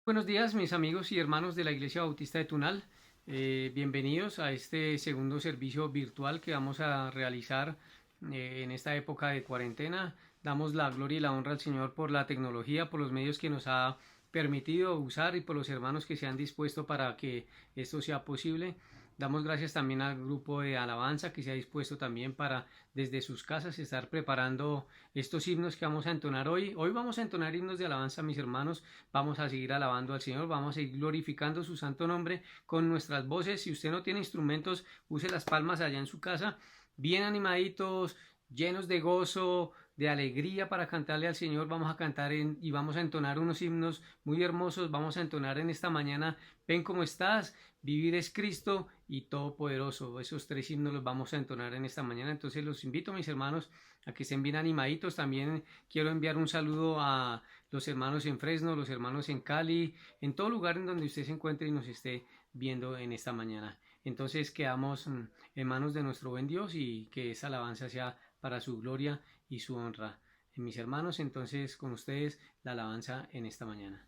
Buenos días, mis amigos y hermanos de la Iglesia Bautista de Tunal. Bienvenidos a este segundo servicio virtual que vamos a realizar en esta época de cuarentena. Damos la gloria y la honra al Señor por la tecnología, por los medios que nos ha permitido usar y por los hermanos que se han dispuesto para que esto sea posible. Damos gracias también al grupo de alabanza que se ha dispuesto también para desde sus casas estar preparando estos himnos que vamos a entonar hoy. Hoy vamos a entonar himnos de alabanza, mis hermanos. Vamos a seguir alabando al Señor, vamos a ir glorificando su santo nombre con nuestras voces. Si usted no tiene instrumentos, use las palmas allá en su casa, bien animaditos, llenos de gozo, de alegría para cantarle al Señor. Vamos a cantar y vamos a entonar unos himnos muy hermosos. Vamos a entonar en esta mañana Ven como estás, Vivir es Cristo y Todopoderoso. Esos tres himnos los vamos a entonar en esta mañana. Entonces los invito, mis hermanos, a que estén bien animaditos. También quiero enviar un saludo a los hermanos en Fresno, los hermanos en Cali, en todo lugar en donde usted se encuentre y nos esté viendo en esta mañana. Entonces quedamos en manos de nuestro buen Dios y que esa alabanza sea para su gloria y su honra. Mis hermanos, entonces con ustedes la alabanza en esta mañana.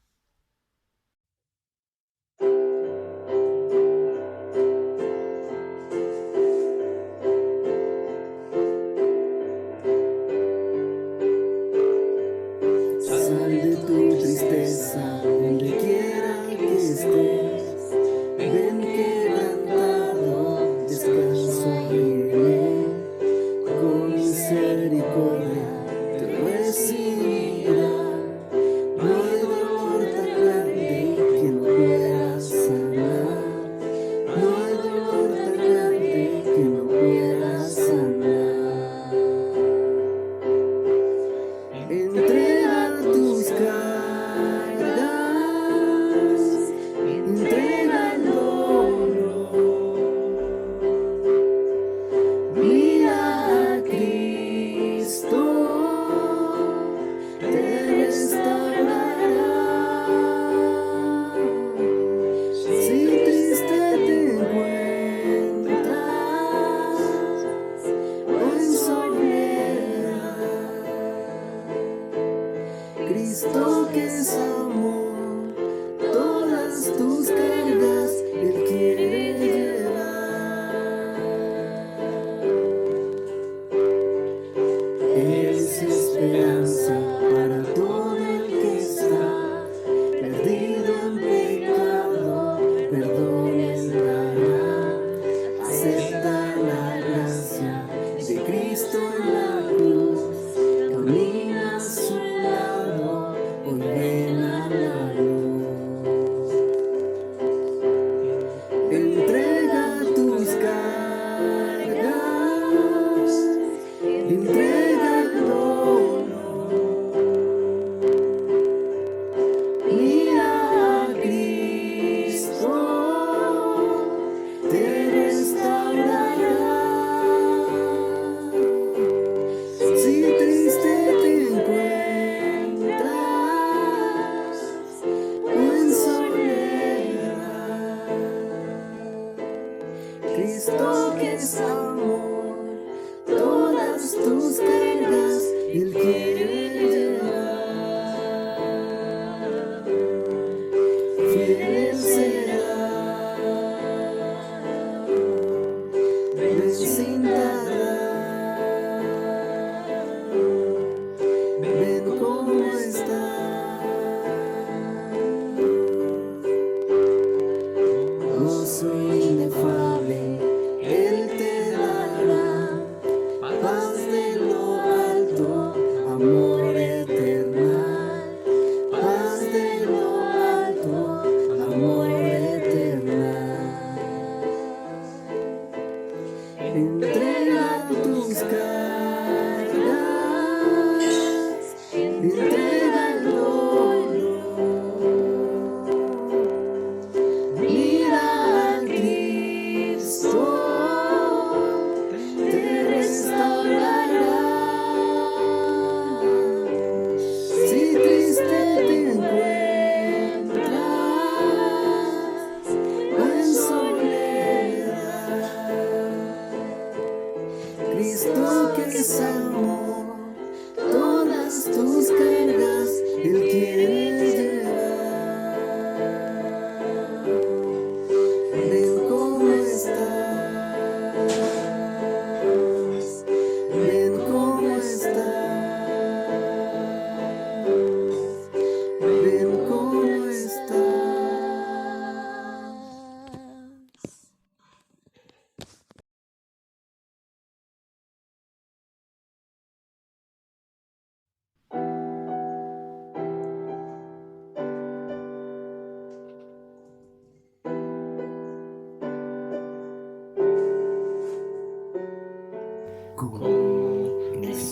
Sal de tu tristeza, donde quiera que estés. Ven quebrantado, descanso libre. Con misericordia te recibirá. No hay dolor tan grande que no pueda sanar. No hay dolor tan grande que no pueda sanar. Entrega tus cargas, entrega el dolor. Mira a Cristo, te restaurará. Si triste te encuentras o en soledad, Cristo que es amor, todas tus cargas Él quiere llevar. Él es esperanza para todo el que está perdido en pecado, perdón Él dará. Acepta la gracia de Cristo en la cruz, camina a su lado, hoy ven a la luz. Entrega tus cargas, entrega el dolor. Mira a Cristo, te restaurará. Si triste te encuentras o en soledad, Cristo que es amor, todas tus cargas Él quiere llevar. Fiel Él será, ven sin tardar. Ven como estás, gozo inefable Él te dará, paz de lo alto, amor eterno, paz de lo alto, amor eterno.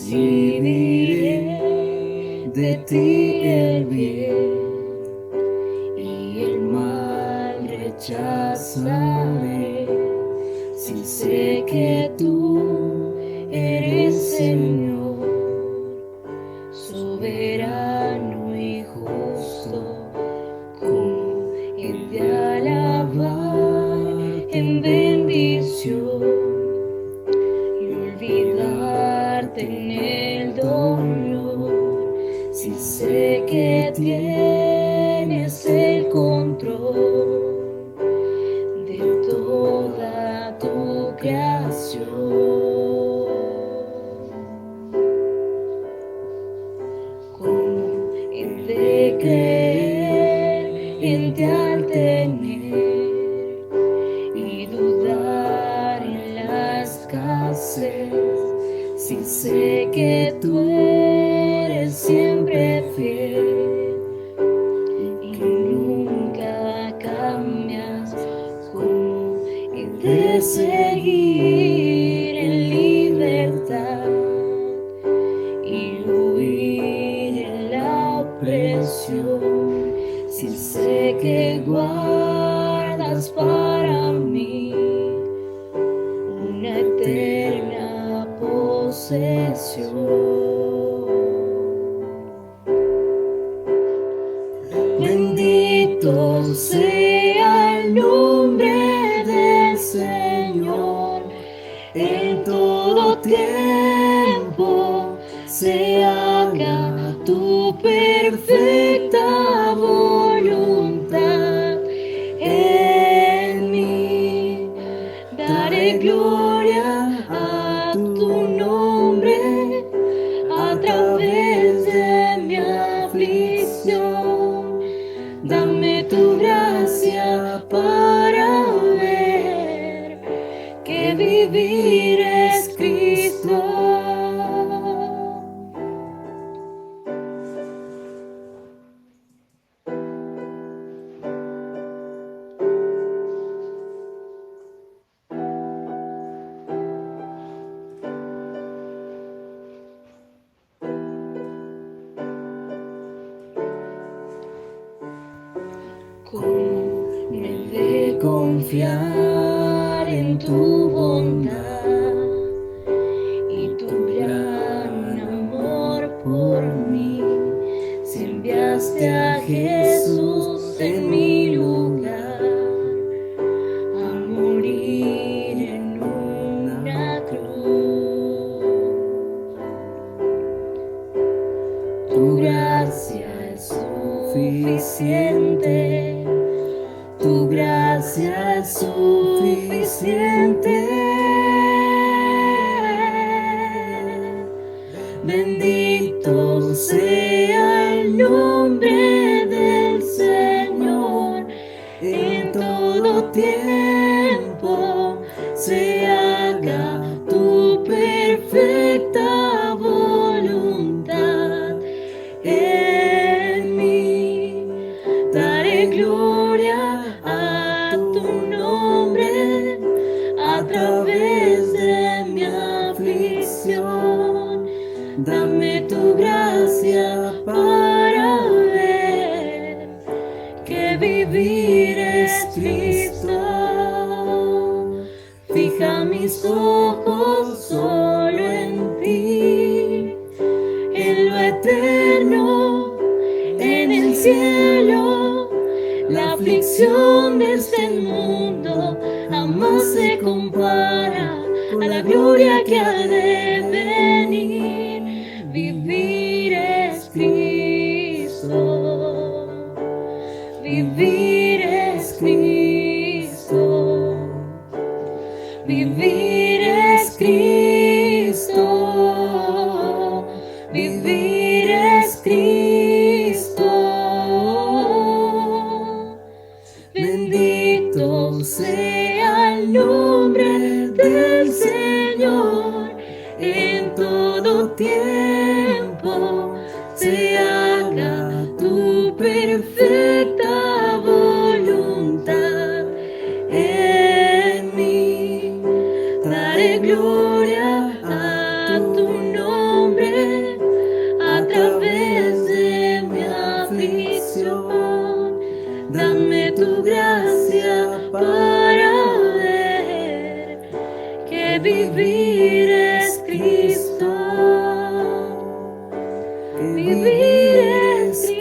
recibiré de ti el bien y el mal rechazaré. Si sé que tú eres Señor, soberano y justo, como he de alabar en bendición y olvidarte en el dolor. Si sé que tienes el control de toda tu creación, ¿cómo he de creer en ti al tener y dudar en la escasez? Si sé que tú eres siempre fiel y que nunca cambias, ¿cómo he de seguir en libertad y huir en la opresión? Si sé que guardas para mí una eterna posesión. Bendito sea el nombre del Señor, en todo tiempo se haga tu perfecta voluntad en mí. Daré gloria a tu nombre a través de mi aflicción. Dame tu gracia para ver que vivir es Cristo. ¿Cómo me he de confiar en tu bondad y tu gran amor por mí? Si enviaste a Jesús en mi lugar a morir en una cruz, tu gracia es suficiente. Tu gracia es suficiente. Bendito sea el nombre del Señor, en todo tiempo se haga tu perfecta voluntad en mí. Daré gloria a tu nombre a través de mi aflicción. Dame tu gracia para ver que vivir es Cristo. Fija mis ojos solo en ti, en lo eterno, en el cielo. La aflicción de este mundo jamás se compara a la gloria que ha de venir. Vivir es Cristo. Vivir es Cristo. Vivir es Cristo. Vivir es Cristo. Bendito sea el nombre del Señor, en todo tiempo se haga tu perfecta voluntad bendición. Dame tu gracia para ver que vivir es Cristo. Vivir es Cristo.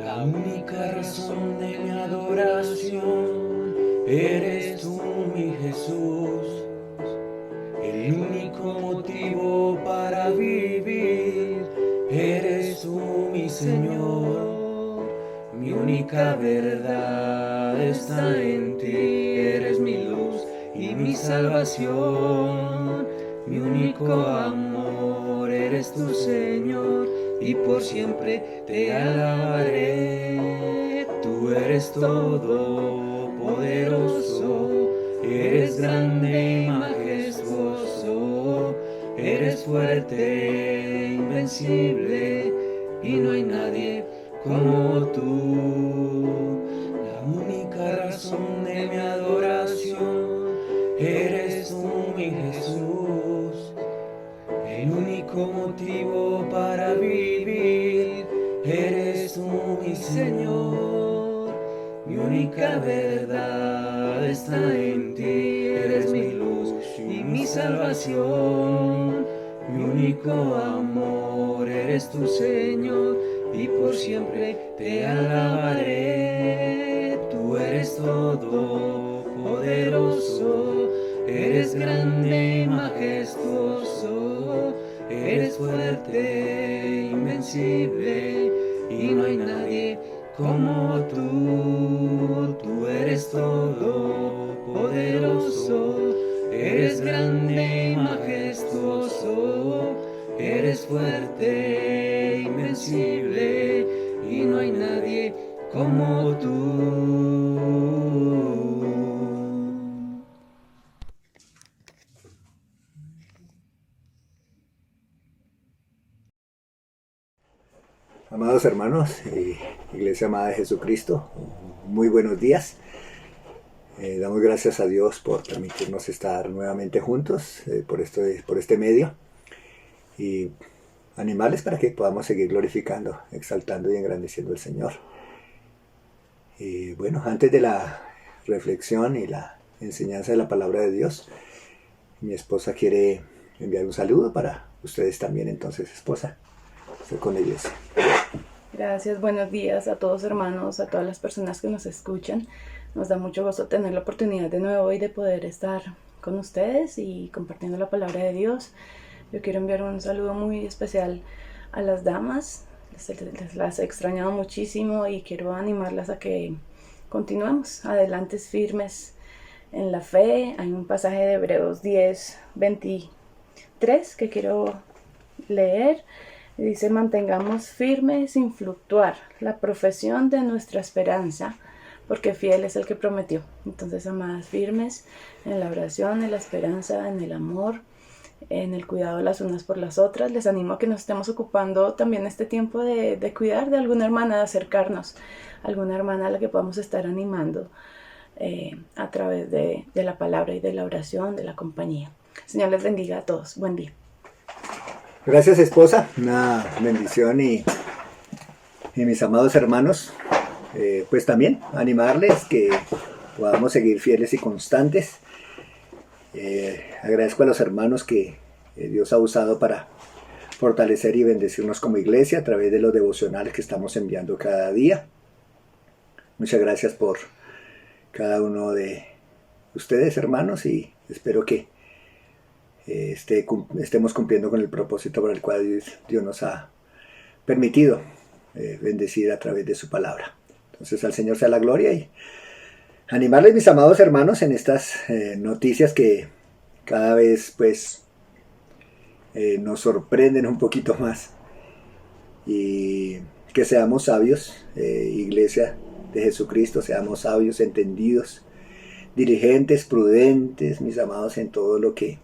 La única razón de mi adoración eres tú, mi Jesús. El único motivo para vivir eres tú, mi Señor. Mi única verdad está en ti, eres mi luz y mi salvación. Mi único amor eres tu Señor, y por siempre te alabaré. Tú eres todopoderoso, eres grande y majestuoso, eres fuerte e invencible, y no hay nadie como tú. La única razón de mi adoración eres tú, mi Jesús. El único motivo para vivir eres tú, mi Señor. Mi única verdad está en ti, eres mi luz y mi salvación. Mi único amor eres tu Señor, y por siempre te alabaré. Tú eres todopoderoso, eres grande y majestuoso, eres fuerte e invencible, y no hay nadie como tú. Tú eres todopoderoso, eres grande y majestuoso, eres fuerte e invencible, y no hay nadie como tú. Amados hermanos, Iglesia Amada de Jesucristo, muy buenos días. Damos gracias a Dios por permitirnos estar nuevamente juntos por este medio, y animarles para que podamos seguir glorificando, exaltando y engrandeciendo al Señor. Y bueno, antes de la reflexión y la enseñanza de la palabra de Dios, mi esposa quiere enviar un saludo para ustedes también. Entonces, esposa, estoy con la iglesia. Gracias, buenos días a todos hermanos, a todas las personas que nos escuchan. Nos da mucho gusto tener la oportunidad de nuevo hoy de poder estar con ustedes y compartiendo la palabra de Dios. Yo quiero enviar un saludo muy especial a las damas. Las he extrañado muchísimo y quiero animarlas a que continuemos adelante firmes en la fe. Hay un pasaje de Hebreos 10:23 que quiero leer. Dice: mantengamos firme sin fluctuar la profesión de nuestra esperanza, porque fiel es el que prometió. Entonces, amadas, firmes en la oración, en la esperanza, en el amor, en el cuidado las unas por las otras. Les animo a que nos estemos ocupando también este tiempo de cuidar de alguna hermana, de acercarnos a alguna hermana a la que podamos estar animando a través de la palabra y de la oración, de la compañía. Señor les bendiga a todos. Buen día. Gracias, esposa, una bendición, y mis amados hermanos, pues también animarles que podamos seguir fieles y constantes. Agradezco a los hermanos que Dios ha usado para fortalecer y bendecirnos como iglesia a través de los devocionales que estamos enviando cada día. Muchas gracias por cada uno de ustedes, hermanos, y espero que estemos cumpliendo con el propósito por el cual Dios nos ha permitido bendecir a través de su palabra. Entonces, al Señor sea la gloria, y animarles, mis amados hermanos, en estas noticias que cada vez pues nos sorprenden un poquito más, y que seamos sabios, iglesia de Jesucristo, seamos sabios, entendidos, diligentes, prudentes, mis amados, en todo lo que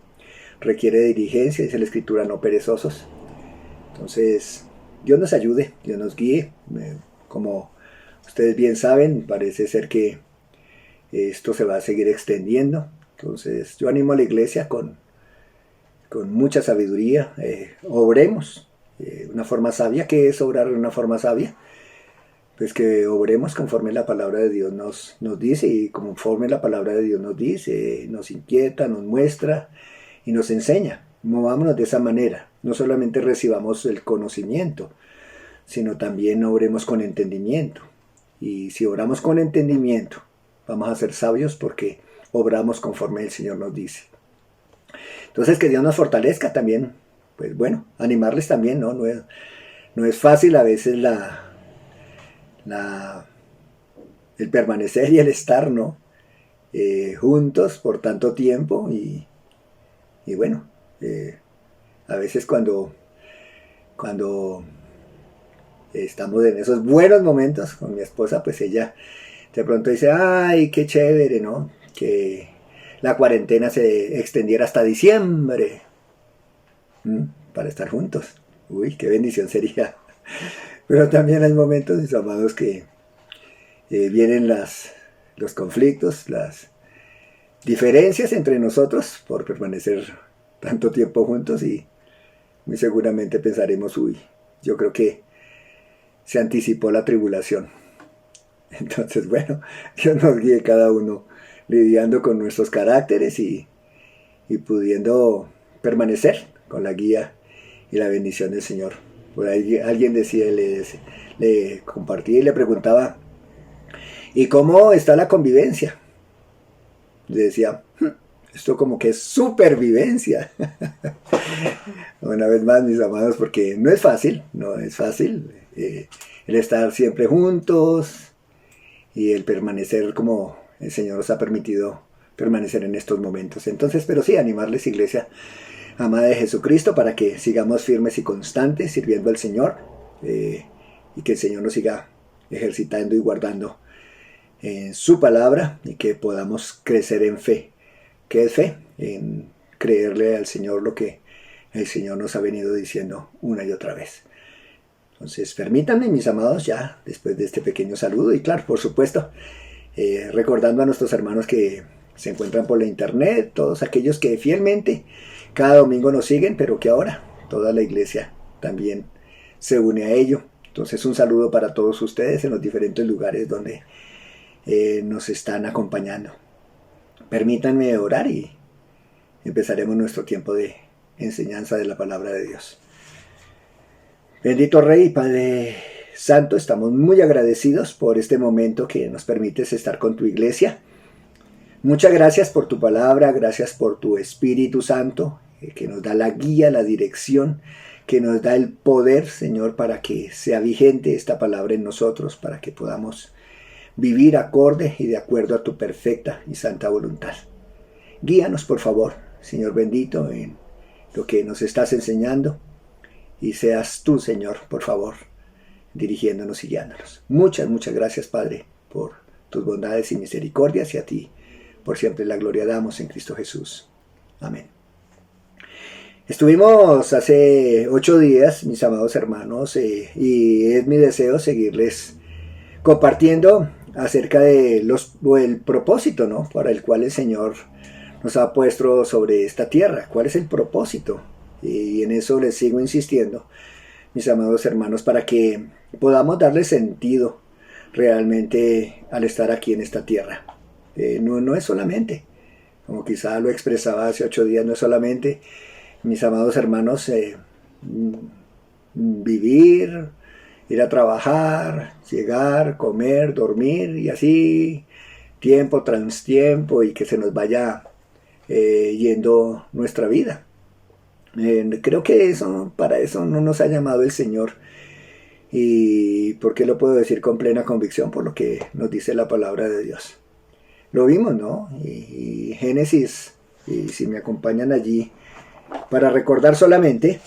requiere de diligencia, dice la Escritura, no perezosos. Entonces, Dios nos ayude, Dios nos guíe. Como ustedes bien saben, parece ser que esto se va a seguir extendiendo. Entonces, yo animo a la iglesia con mucha sabiduría. Obremos de una forma sabia. ¿Qué es obrar de una forma sabia? Pues que obremos conforme la palabra de Dios nos dice, y conforme la palabra de Dios nos dice, nos inquieta, nos muestra y nos enseña. Movámonos de esa manera. No solamente recibamos el conocimiento, sino también obremos con entendimiento. Y si obramos con entendimiento, vamos a ser sabios porque obramos conforme el Señor nos dice. Entonces, que Dios nos fortalezca también. Pues bueno, animarles también, ¿no? No es fácil a veces el permanecer y el estar, ¿no? Juntos por tanto tiempo y bueno, a veces cuando estamos en esos buenos momentos con mi esposa, pues ella de pronto dice, ay, qué chévere, ¿no? Que la cuarentena se extendiera hasta diciembre para estar juntos. Uy, qué bendición sería. Pero también hay momentos, mis amados, que vienen los conflictos, las diferencias entre nosotros por permanecer tanto tiempo juntos, y muy seguramente pensaremos, uy, yo creo que se anticipó la tribulación. Entonces, bueno, Dios nos guíe cada uno lidiando con nuestros caracteres y pudiendo permanecer con la guía y la bendición del Señor. Por ahí alguien decía, le compartía y le preguntaba, ¿y cómo está la convivencia? Le decía, esto como que es supervivencia. Una vez más, mis amados, porque no es fácil el estar siempre juntos y el permanecer como el Señor nos ha permitido permanecer en estos momentos. Entonces, pero sí, animarles, iglesia amada de Jesucristo, para que sigamos firmes y constantes sirviendo al Señor, y que el Señor nos siga ejercitando y guardando en su palabra, y que podamos crecer en fe. ¿Qué es fe? En creerle al Señor lo que el Señor nos ha venido diciendo una y otra vez. Entonces, permítanme, mis amados, ya después de este pequeño saludo, y claro, por supuesto, recordando a nuestros hermanos que se encuentran por la internet, todos aquellos que fielmente cada domingo nos siguen, pero que ahora toda la iglesia también se une a ello. Entonces, un saludo para todos ustedes en los diferentes lugares donde nos están acompañando. Permítanme orar y empezaremos nuestro tiempo de enseñanza de la palabra de Dios. Bendito Rey y Padre Santo, estamos muy agradecidos por este momento que nos permites estar con tu iglesia. Muchas gracias por tu palabra, gracias por tu Espíritu Santo, que nos da la guía, la dirección, que nos da el poder, Señor, para que sea vigente esta palabra en nosotros, para que podamos vivir acorde y de acuerdo a tu perfecta y santa voluntad. Guíanos, por favor, Señor bendito, en lo que nos estás enseñando, y seas tú, Señor, por favor, dirigiéndonos y guiándonos. Muchas gracias, Padre, por tus bondades y misericordias, y a ti por siempre la gloria damos en Cristo Jesús. Amén. Estuvimos hace 8 días, mis amados hermanos, y es mi deseo seguirles compartiendo acerca de el propósito, ¿no?, para el cual el Señor nos ha puesto sobre esta tierra. ¿Cuál es el propósito? Y en eso les sigo insistiendo, mis amados hermanos, para que podamos darle sentido realmente al estar aquí en esta tierra. No es solamente, como quizá lo expresaba hace 8 días, no es solamente, mis amados hermanos, vivir, ir a trabajar, llegar, comer, dormir, y así tiempo tras tiempo, y que se nos vaya yendo nuestra vida. Creo que para eso no nos ha llamado el Señor. ¿Y por qué lo puedo decir con plena convicción? Por lo que nos dice la palabra de Dios. Lo vimos, ¿no? Y Génesis, y si me acompañan allí, para recordar solamente,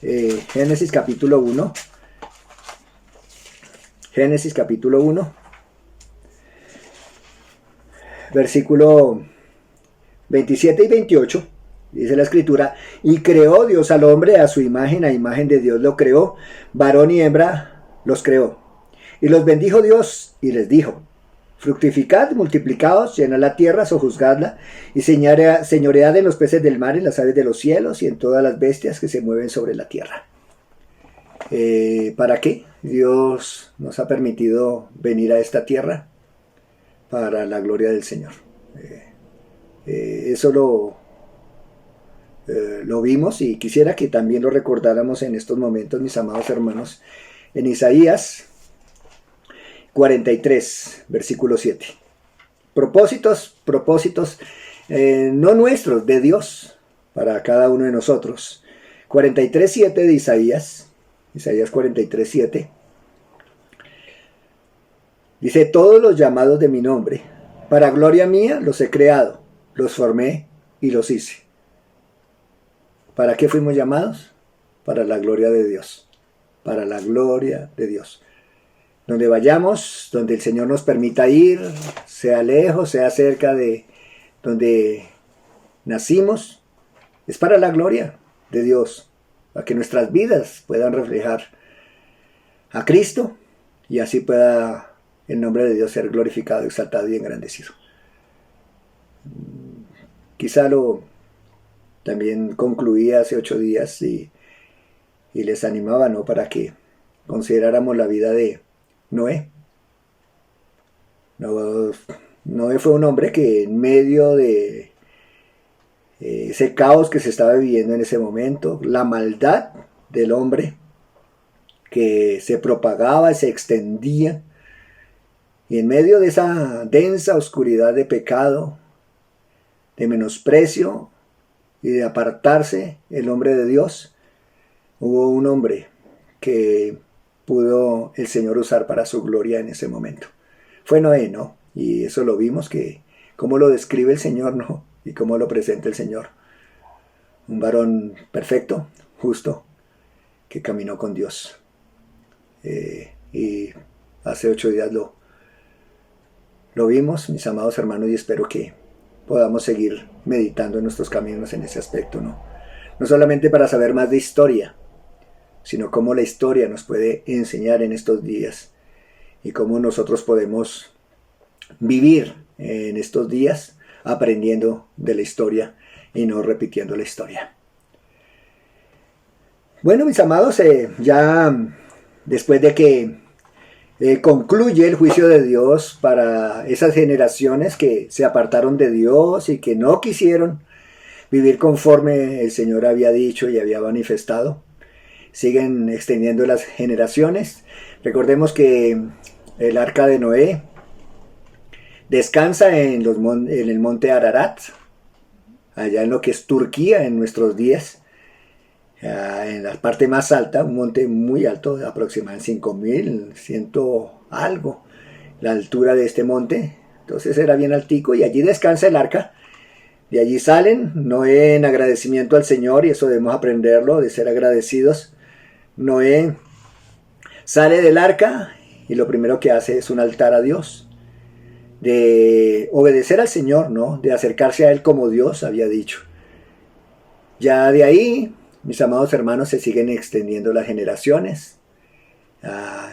Génesis capítulo 1. Génesis capítulo 1. versículo 27 y 28, dice la escritura, y creó Dios al hombre a su imagen, a imagen de Dios lo creó, varón y hembra los creó. Y los bendijo Dios y les dijo, fructificad, multiplicaos, llenad la tierra, sojuzgadla, y señoread en los peces del mar, en las aves de los cielos, y en todas las bestias que se mueven sobre la tierra. ¿Para qué? Dios nos ha permitido venir a esta tierra para la gloria del Señor. Eso lo vimos y quisiera que también lo recordáramos en estos momentos, mis amados hermanos, en Isaías 43, versículo 7. Propósitos, no nuestros, de Dios, para cada uno de nosotros. 43:7 de Isaías 43:7. Dice, todos los llamados de mi nombre, para gloria mía los he creado, los formé y los hice. ¿Para qué fuimos llamados? Para la gloria de Dios. Para la gloria de Dios. Donde vayamos, donde el Señor nos permita ir, sea lejos, sea cerca de donde nacimos, es para la gloria de Dios, para que nuestras vidas puedan reflejar a Cristo y así pueda el nombre de Dios ser glorificado, exaltado y engrandecido. Quizá también concluía hace 8 días y les animaba, ¿no?, para que consideráramos la vida de Noé. Noé fue un hombre que en medio de ese caos que se estaba viviendo en ese momento, la maldad del hombre que se propagaba, se extendía, y en medio de esa densa oscuridad de pecado, de menosprecio y de apartarse el hombre de Dios, hubo un hombre que pudo el Señor usar para su gloria en ese momento. Fue Noé, ¿no? Y eso lo vimos, que cómo lo describe el Señor, ¿no? Y cómo lo presenta el Señor. Un varón perfecto, justo, que caminó con Dios. Y hace 8 días lo vimos, mis amados hermanos, y espero que podamos seguir meditando en nuestros caminos en ese aspecto, ¿no? No solamente para saber más de historia, sino cómo la historia nos puede enseñar en estos días y cómo nosotros podemos vivir en estos días aprendiendo de la historia y no repitiendo la historia. Bueno, mis amados, ya después de que concluye el juicio de Dios para esas generaciones que se apartaron de Dios y que no quisieron vivir conforme el Señor había dicho y había manifestado, siguen extendiendo las generaciones. Recordemos que el arca de Noé descansa en el monte Ararat, allá en lo que es Turquía en nuestros días, en la parte más alta, un monte muy alto, aproximadamente 5.100 algo, la altura de este monte. Entonces era bien altico y allí descansa el arca. De allí salen Noé en agradecimiento al Señor, y eso debemos aprenderlo, de ser agradecidos. Noé sale del arca y lo primero que hace es un altar a Dios, de obedecer al Señor, ¿no?, de acercarse a Él como Dios había dicho. Ya de ahí, mis amados hermanos, se siguen extendiendo las generaciones.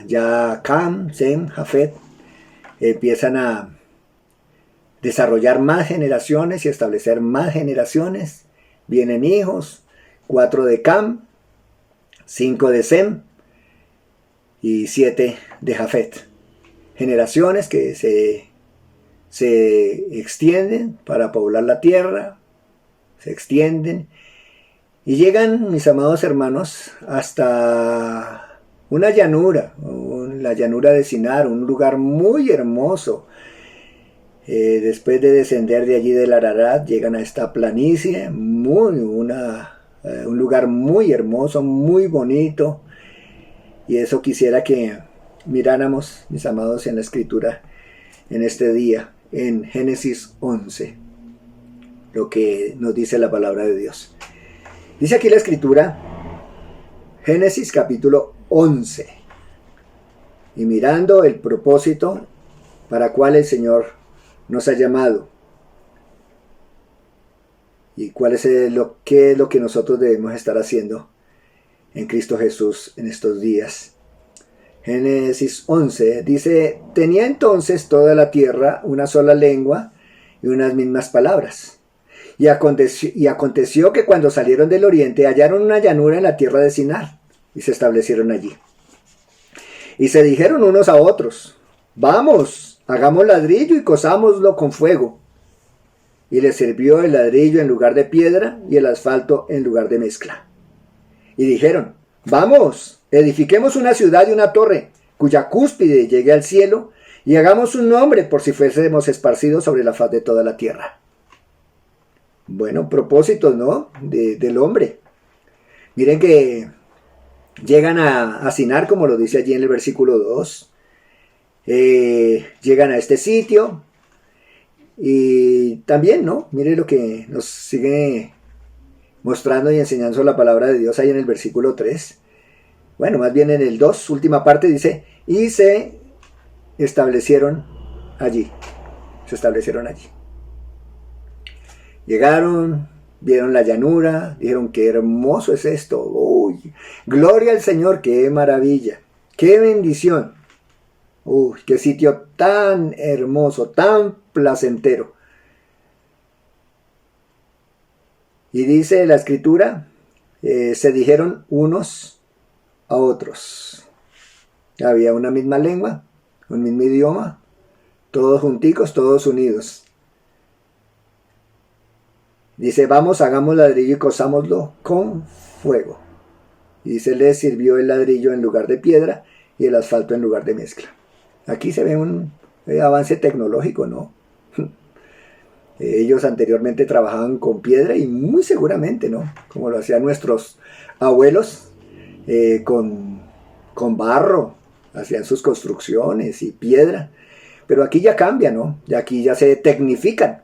Ya Cam, Sem, Jafet empiezan a desarrollar más generaciones y establecer más generaciones. Vienen hijos, 4 de Cam, 5 de Sem y 7 de Jafet. Generaciones que se extienden para poblar la tierra, se extienden y llegan, mis amados hermanos, hasta una llanura, la llanura de Sinar, un lugar muy hermoso. Después de descender de allí del Ararat, llegan a esta planicie, un lugar muy hermoso, muy bonito. Y eso quisiera que miráramos, mis amados, en la Escritura en este día, en Génesis 11, lo que nos dice la palabra de Dios. Dice aquí la Escritura, Génesis capítulo 11, y mirando el propósito para cual el Señor nos ha llamado. ¿Y cuál es qué es lo que nosotros debemos estar haciendo en Cristo Jesús en estos días? Génesis 11 dice: tenía entonces toda la tierra una sola lengua y unas mismas palabras. Y aconteció que cuando salieron del oriente hallaron una llanura en la tierra de Sinar y se establecieron allí. Y se dijeron unos a otros: vamos, hagamos ladrillo y cosámoslo con fuego. Y les sirvió el ladrillo en lugar de piedra y el asfalto en lugar de mezcla. Y dijeron: vamos, edifiquemos una ciudad y una torre, cuya cúspide llegue al cielo, y hagamos un nombre por si fuésemos esparcidos sobre la faz de toda la tierra. Bueno, propósitos, ¿no? Del hombre. Miren que llegan a Sinar, como lo dice allí en el versículo 2. Llegan a este sitio. Y también, ¿no? Mire lo que nos sigue mostrando y enseñando la palabra de Dios ahí en el versículo 3. Bueno, más bien en el 2, última parte, dice: y se establecieron allí. Se establecieron allí. Llegaron, vieron la llanura, dijeron: qué hermoso es esto. Uy, gloria al Señor, qué maravilla, qué bendición. Uy, qué sitio tan hermoso, tan placentero. Y dice la escritura, se dijeron unos a otros. Había una misma lengua, un mismo idioma, todos junticos, todos unidos. Dice: vamos, hagamos ladrillo y cosámoslo con fuego. Y se les sirvió el ladrillo en lugar de piedra y el asfalto en lugar de mezcla. Aquí se ve un avance tecnológico, ¿no? Ellos anteriormente trabajaban con piedra y muy seguramente, ¿no? Como lo hacían nuestros abuelos, con barro, hacían sus construcciones y piedra. Pero aquí ya cambia, ¿no? Y aquí ya se tecnifican.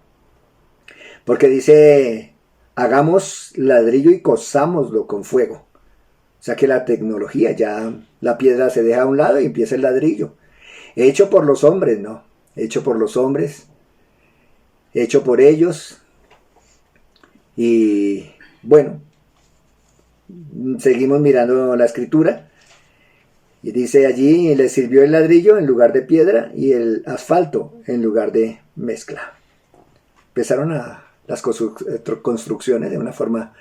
Porque dice: hagamos ladrillo y cosámoslo con fuego. O sea que la tecnología, ya la piedra se deja a un lado y empieza el ladrillo. Hecho por los hombres, ¿no? Hecho por los hombres. Hecho por ellos. Y bueno, seguimos mirando la escritura. Y dice allí: y les sirvió el ladrillo en lugar de piedra y el asfalto en lugar de mezcla. Empezaron las construcciones de una forma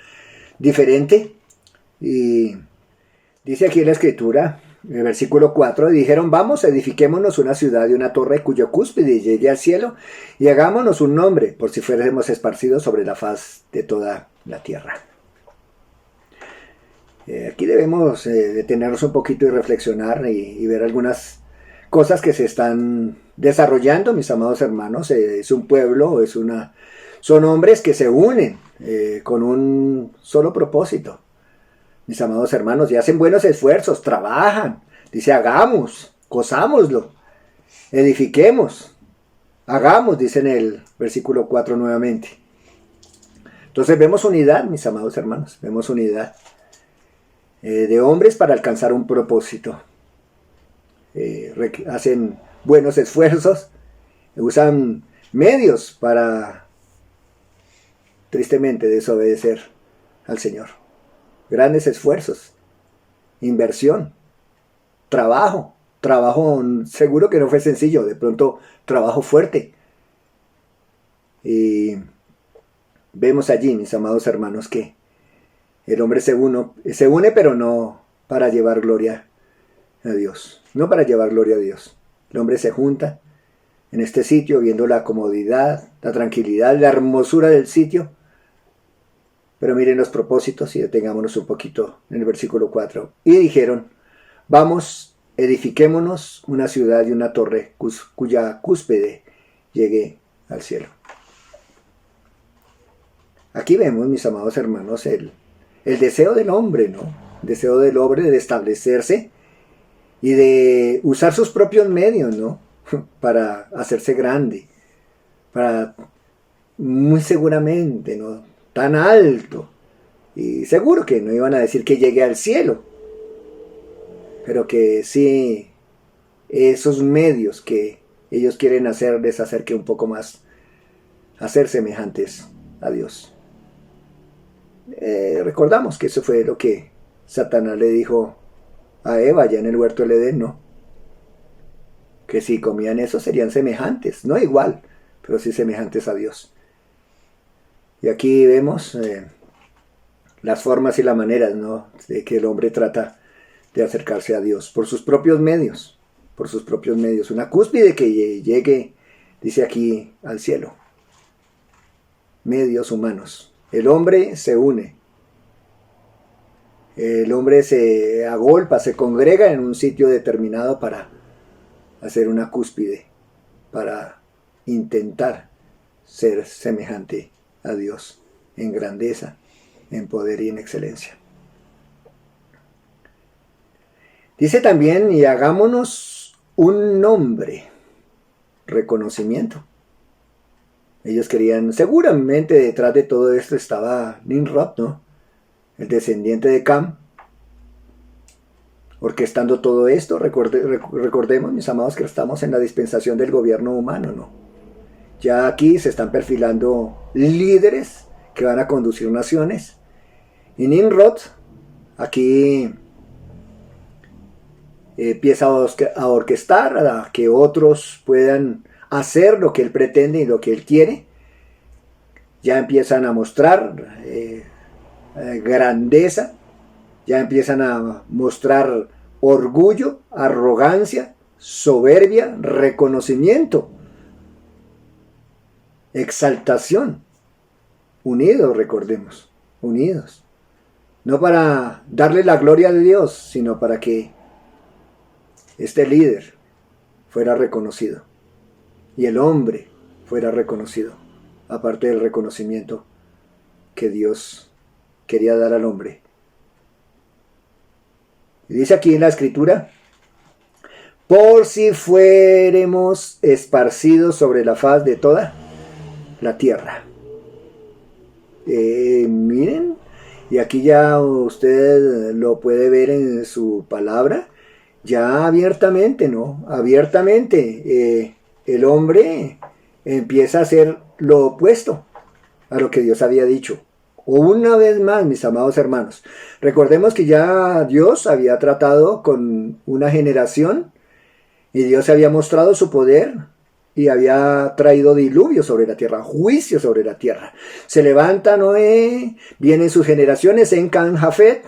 diferente. Y dice aquí en la escritura, en el versículo 4, dijeron: vamos, edifiquémonos una ciudad y una torre cuya cúspide llegue al cielo, y hagámonos un nombre, por si fuéramos esparcidos sobre la faz de toda la tierra. Aquí debemos detenernos un poquito y reflexionar y ver algunas cosas que se están desarrollando, mis amados hermanos. Es un pueblo, son hombres que se unen con un solo propósito. Mis amados hermanos, y hacen buenos esfuerzos, trabajan. Dice: hagamos, cosámoslo, edifiquemos, hagamos, dice en el versículo 4 nuevamente. Entonces vemos unidad, mis amados hermanos, vemos unidad de hombres para alcanzar un propósito. Hacen buenos esfuerzos, usan medios para, tristemente, desobedecer al Señor. Grandes esfuerzos, inversión, trabajo seguro que no fue sencillo, de pronto trabajo fuerte. Y vemos allí, mis amados hermanos, que el hombre se une, pero no para llevar gloria a Dios, no para llevar gloria a Dios. El hombre se junta en este sitio viendo la comodidad, la tranquilidad, la hermosura del sitio. Pero miren los propósitos y detengámonos un poquito en el versículo 4. Y dijeron: vamos, edifiquémonos una ciudad y una torre cuya cúspide llegue al cielo. Aquí vemos, mis amados hermanos, el deseo del hombre, ¿no? El deseo del hombre de establecerse y de usar sus propios medios, ¿no? Para hacerse grande, para muy seguramente, ¿no? Tan alto, y seguro que no iban a decir que llegue al cielo, pero que sí, esos medios que ellos quieren deshacer que un poco más, hacer semejantes a Dios. Recordamos que eso fue lo que Satanás le dijo a Eva ya en el huerto del Edén, ¿no? Que si comían eso serían semejantes, no igual, pero sí semejantes a Dios. Y aquí vemos las formas y las maneras, ¿no?, de que el hombre trata de acercarse a Dios por sus propios medios, una cúspide que llegue, dice aquí, al cielo. Medios humanos. El hombre se une. El hombre se agolpa, se congrega en un sitio determinado para hacer una cúspide, para intentar ser semejante a Dios en grandeza, en poder y en excelencia. Dice también, y hagámonos un nombre, reconocimiento. Ellos querían, seguramente detrás de todo esto estaba Nimrod, ¿no?, el descendiente de Cam, orquestando todo esto. Recordemos, mis amados, que estamos en la dispensación del gobierno humano, ¿no? Ya aquí se están perfilando líderes que van a conducir naciones. Y Nimrod aquí empieza a orquestar a que otros puedan hacer lo que él pretende y lo que él quiere. Ya empiezan a mostrar grandeza, ya empiezan a mostrar orgullo, arrogancia, soberbia, reconocimiento, exaltación. Unidos, recordemos, unidos. No para darle la gloria a Dios, sino para que este líder fuera reconocido y el hombre fuera reconocido, aparte del reconocimiento que Dios quería dar al hombre. Y dice aquí en la escritura, por si fuéramos esparcidos sobre la faz de toda la tierra. Miren, y aquí ya usted lo puede ver en su palabra, ya abiertamente, ¿no? Abiertamente, el hombre empieza a hacer lo opuesto a lo que Dios había dicho. Una vez más, mis amados hermanos, recordemos que ya Dios había tratado con una generación y Dios había mostrado su poder y había traído diluvio sobre la tierra, juicio sobre la tierra. Se levanta Noé, vienen sus generaciones en Can, Jafet.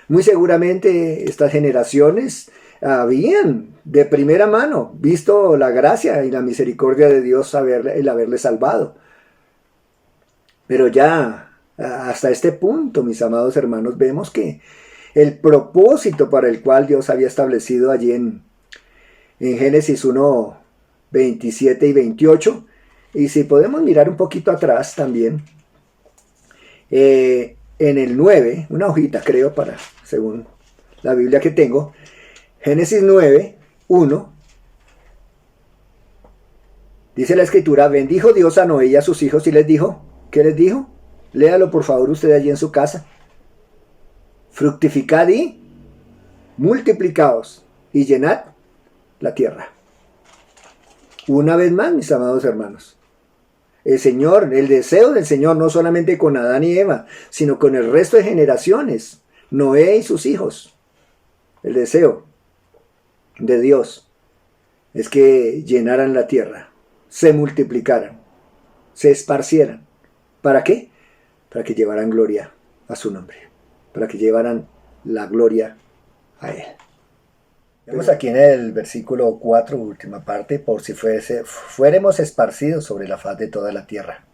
Muy seguramente estas generaciones habían de primera mano visto la gracia y la misericordia de Dios el haberle salvado. Pero ya hasta este punto, mis amados hermanos, vemos que el propósito para el cual Dios había establecido allí en Génesis 1, 27 y 28, y si podemos mirar un poquito atrás también, en el 9, una hojita creo, según la Biblia que tengo, Génesis 9, 1, dice la escritura, bendijo Dios a Noé y a sus hijos y les dijo, ¿qué les dijo? Léalo por favor usted allí en su casa. Fructificad y multiplicaos y llenad la tierra. Una vez más, mis amados hermanos, el Señor, el deseo del Señor, no solamente con Adán y Eva, sino con el resto de generaciones, Noé y sus hijos, el deseo de Dios es que llenaran la tierra, se multiplicaran, se esparcieran. ¿Para qué? Para que llevaran gloria a su nombre, para que llevaran la gloria a Él. Vemos aquí en el versículo 4, última parte, por si fuéramos esparcidos sobre la faz de toda la tierra.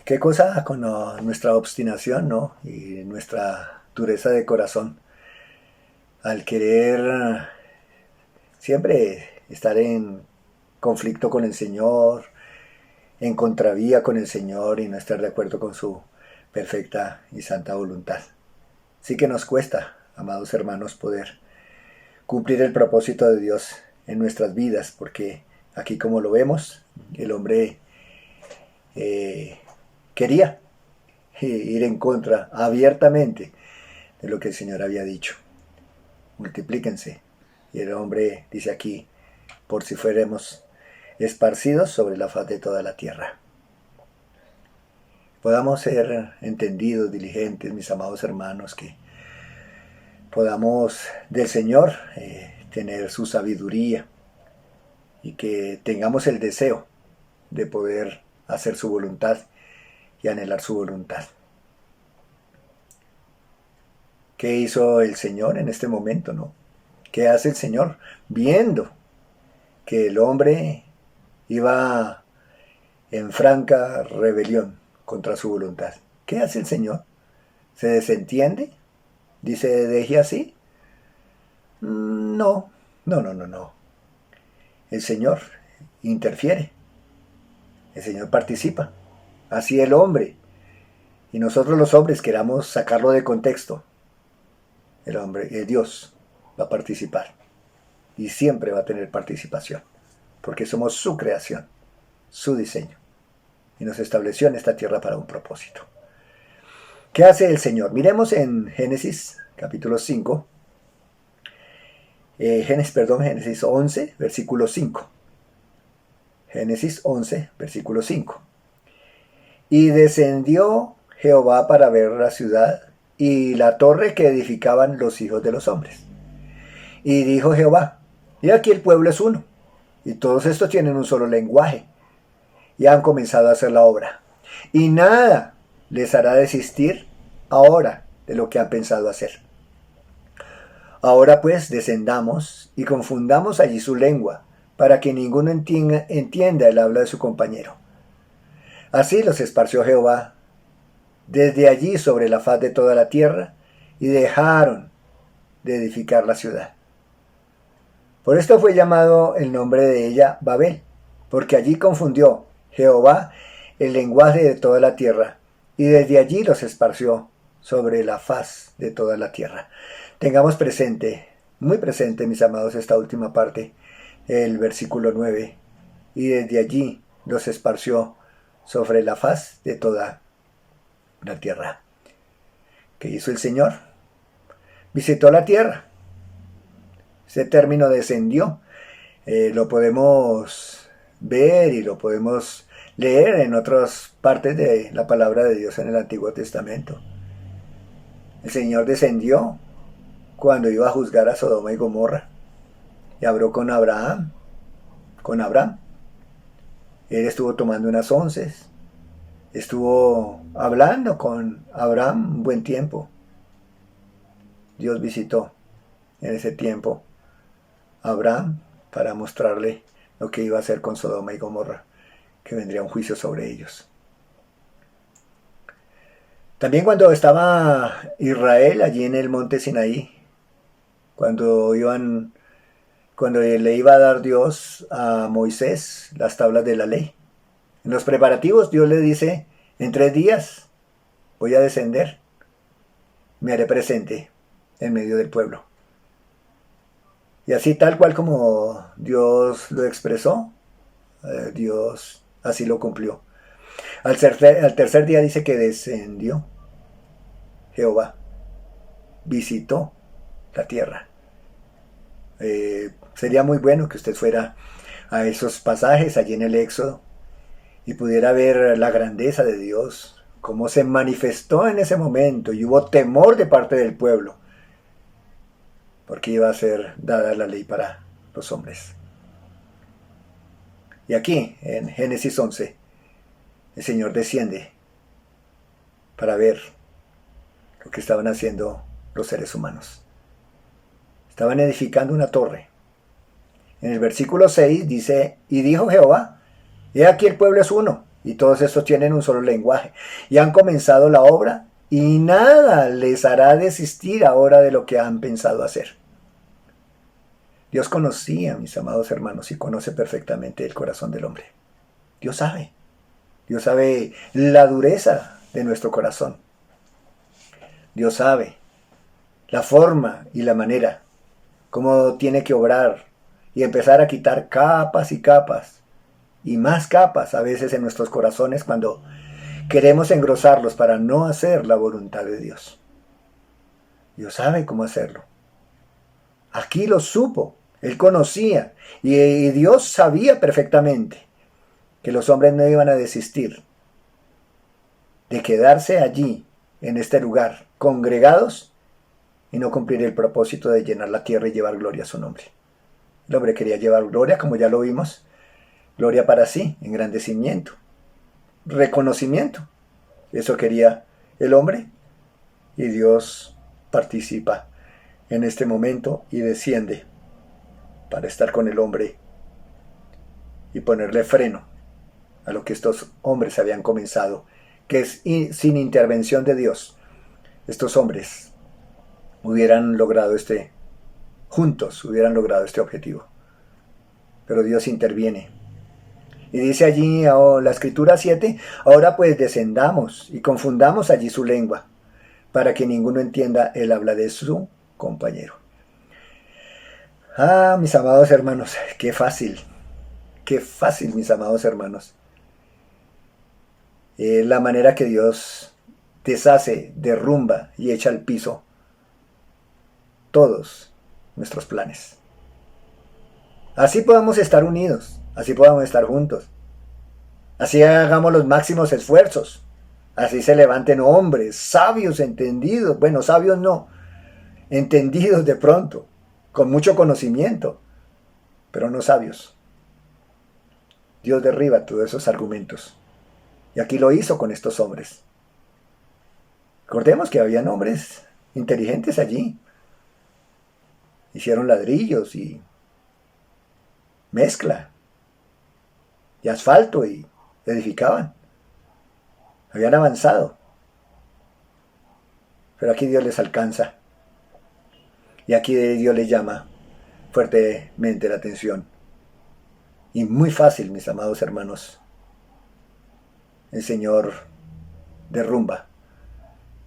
Qué cosa con nuestra obstinación, ¿no? Y nuestra dureza de corazón, al querer siempre estar en conflicto con el Señor, en contravía con el Señor y no estar de acuerdo con su perfecta y santa voluntad. Sí que nos cuesta, amados hermanos, poder cumplir el propósito de Dios en nuestras vidas, porque aquí, como lo vemos, el hombre quería ir en contra abiertamente de lo que el Señor había dicho. Multiplíquense. Y el hombre dice aquí, por si fuéramos esparcidos sobre la faz de toda la tierra. Podamos ser entendidos, diligentes, mis amados hermanos, que podamos del Señor tener su sabiduría y que tengamos el deseo de poder hacer su voluntad y anhelar su voluntad. ¿Qué hizo el Señor en este momento, no? ¿Qué hace el Señor? Viendo que el hombre iba en franca rebelión contra su voluntad. ¿Qué hace el Señor? ¿Se desentiende? ¿Dice, deje así? No. El Señor interfiere. El Señor participa. Así el hombre. Y nosotros los hombres queramos sacarlo de contexto. El Dios va a participar. Y siempre va a tener participación. Porque somos su creación, su diseño. Y nos estableció en esta tierra para un propósito. ¿Qué hace el Señor? Miremos en Génesis capítulo 5. Génesis 11, versículo 5. Génesis 11, versículo 5. Y descendió Jehová para ver la ciudad y la torre que edificaban los hijos de los hombres. Y dijo Jehová, y aquí el pueblo es uno, y todos estos tienen un solo lenguaje, y han comenzado a hacer la obra. Y nada les hará desistir ahora de lo que han pensado hacer. Ahora pues descendamos y confundamos allí su lengua, para que ninguno entienda el habla de su compañero. Así los esparció Jehová desde allí sobre la faz de toda la tierra, y dejaron de edificar la ciudad. Por esto fue llamado el nombre de ella Babel, porque allí confundió Jehová el lenguaje de toda la tierra, y desde allí los esparció sobre la faz de toda la tierra. Tengamos presente, muy presente, mis amados, esta última parte, el versículo 9, y desde allí los esparció sobre la faz de toda la tierra. ¿Qué hizo el Señor? Visitó la tierra. Ese término descendió. Lo podemos ver y lo podemos leer en otras partes de la palabra de Dios en el Antiguo Testamento. El Señor descendió cuando iba a juzgar a Sodoma y Gomorra y habló con Abraham. Él estuvo tomando unas onces, estuvo hablando con Abraham un buen tiempo. Dios visitó en ese tiempo a Abraham para mostrarle lo que iba a hacer con Sodoma y Gomorra, que vendría un juicio sobre ellos. También cuando estaba Israel allí en el monte Sinaí, cuando le iba a dar Dios a Moisés las tablas de la ley, en los preparativos Dios le dice, en 3 días voy a descender, me haré presente en medio del pueblo. Y así tal cual como Dios lo expresó, Dios así lo cumplió. Al tercer día dice que descendió Jehová, visitó la tierra. Sería muy bueno que usted fuera a esos pasajes allí en el Éxodo y pudiera ver la grandeza de Dios, cómo se manifestó en ese momento y hubo temor de parte del pueblo, porque iba a ser dada la ley para los hombres. Y aquí, en Génesis 11, el Señor desciende para ver lo que estaban haciendo los seres humanos. Estaban edificando una torre. En el versículo 6 dice, y dijo Jehová, he aquí el pueblo es uno, y todos estos tienen un solo lenguaje, y han comenzado la obra, y nada les hará desistir ahora de lo que han pensado hacer. Dios conocía, mis amados hermanos, y conoce perfectamente el corazón del hombre. Dios sabe la dureza de nuestro corazón. Dios sabe la forma y la manera, cómo tiene que obrar y empezar a quitar capas y capas y más capas a veces en nuestros corazones cuando queremos engrosarlos para no hacer la voluntad de Dios. Dios sabe cómo hacerlo. Aquí lo supo Él conocía y Dios sabía perfectamente que los hombres no iban a desistir de quedarse allí, en este lugar, congregados y no cumplir el propósito de llenar la tierra y llevar gloria a su nombre. El hombre quería llevar gloria, como ya lo vimos, gloria para sí, engrandecimiento, reconocimiento. Eso quería el hombre y Dios participa en este momento y desciende para estar con el hombre y ponerle freno a lo que estos hombres habían comenzado, que es sin intervención de Dios. Estos hombres juntos hubieran logrado este objetivo. Pero Dios interviene. Y dice allí la escritura 7, ahora pues descendamos y confundamos allí su lengua, para que ninguno entienda el habla de su compañero. Ah, mis amados hermanos, qué fácil, mis amados hermanos. La manera que Dios deshace, derrumba y echa al piso todos nuestros planes. Así podamos estar unidos, así podamos estar juntos, así hagamos los máximos esfuerzos, así se levanten hombres sabios, entendidos, bueno, sabios no, entendidos de pronto, con mucho conocimiento, pero no sabios. Dios derriba todos esos argumentos. Y aquí lo hizo con estos hombres. Recordemos que habían hombres inteligentes allí. Hicieron ladrillos y mezcla y asfalto y edificaban. Habían avanzado. Pero aquí Dios les alcanza. Y aquí Dios les llama fuertemente la atención. Y muy fácil, mis amados hermanos. El Señor derrumba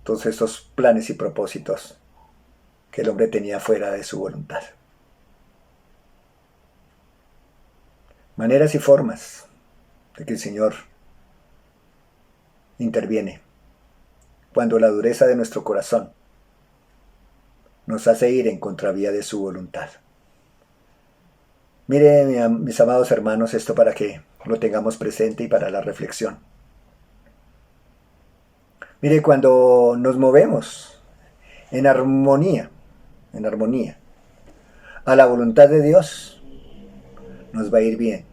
todos estos planes y propósitos que el hombre tenía fuera de su voluntad. Maneras y formas de que el Señor interviene cuando la dureza de nuestro corazón nos hace ir en contravía de su voluntad. Mire, mis amados hermanos, esto para que lo tengamos presente y para la reflexión. Mire, cuando nos movemos en armonía a la voluntad de Dios, nos va a ir bien.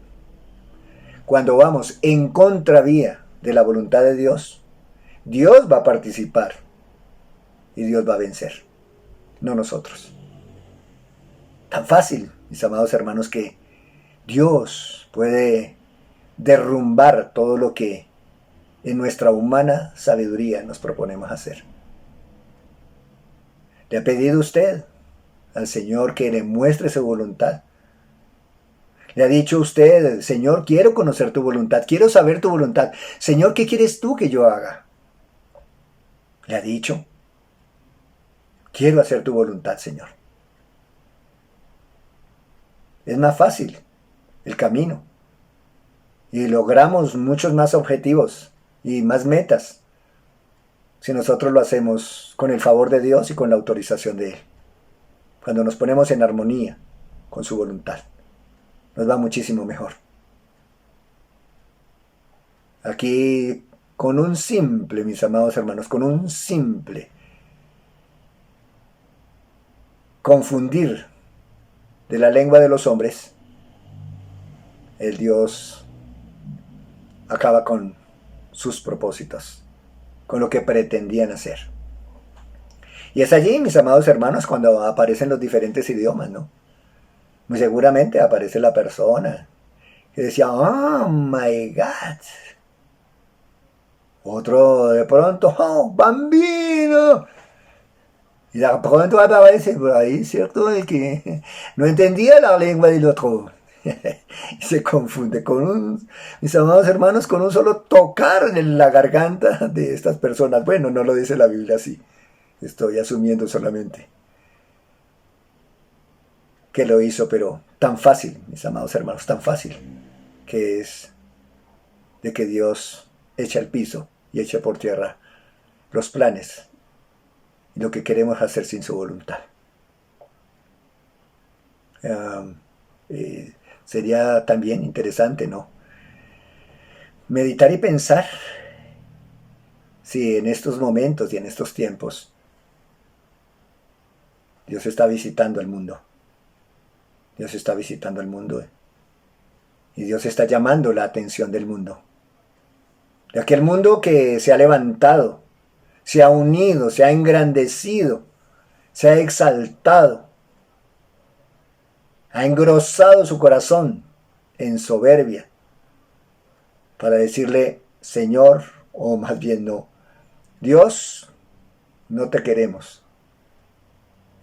Cuando vamos en contravía de la voluntad de Dios, Dios va a participar y Dios va a vencer, no nosotros. Tan fácil, mis amados hermanos, que Dios puede derrumbar todo lo que en nuestra humana sabiduría nos proponemos hacer. ¿Le ha pedido usted al Señor que le muestre su voluntad? ¿Le ha dicho usted, Señor, quiero conocer tu voluntad, quiero saber tu voluntad? Señor, ¿qué quieres tú que yo haga? ¿Le ha dicho? Quiero hacer tu voluntad, Señor. Es más fácil el camino y logramos muchos más objetivos y más metas si nosotros lo hacemos con el favor de Dios y con la autorización de Él. Cuando nos ponemos en armonía con su voluntad, nos va muchísimo mejor. Aquí, con un simple, mis amados hermanos, con un simple confundir de la lengua de los hombres, el Dios acaba con sus propósitos, con lo que pretendían hacer. Y es allí, mis amados hermanos, cuando aparecen los diferentes idiomas, ¿no? Muy seguramente aparece la persona que decía, oh my God. Otro de pronto, oh, bambino. Y de pronto aparece por ahí, ¿cierto? El que no entendía la lengua del otro. Se confunde mis amados hermanos, con un solo tocar en la garganta de estas personas. Bueno, no lo dice la Biblia así. Estoy asumiendo solamente que lo hizo, pero tan fácil, mis amados hermanos, tan fácil que es de que Dios echa al piso y echa por tierra los planes y lo que queremos hacer sin su voluntad. Sería también interesante, ¿no? Meditar y pensar si en estos momentos y en estos tiempos Dios está visitando el mundo. Dios está visitando el mundo. Y Dios está llamando la atención del mundo. De aquel mundo que se ha levantado, se ha unido, se ha engrandecido, se ha exaltado, ha engrosado su corazón en soberbia para decirle, Señor, o más bien no, Dios, no te queremos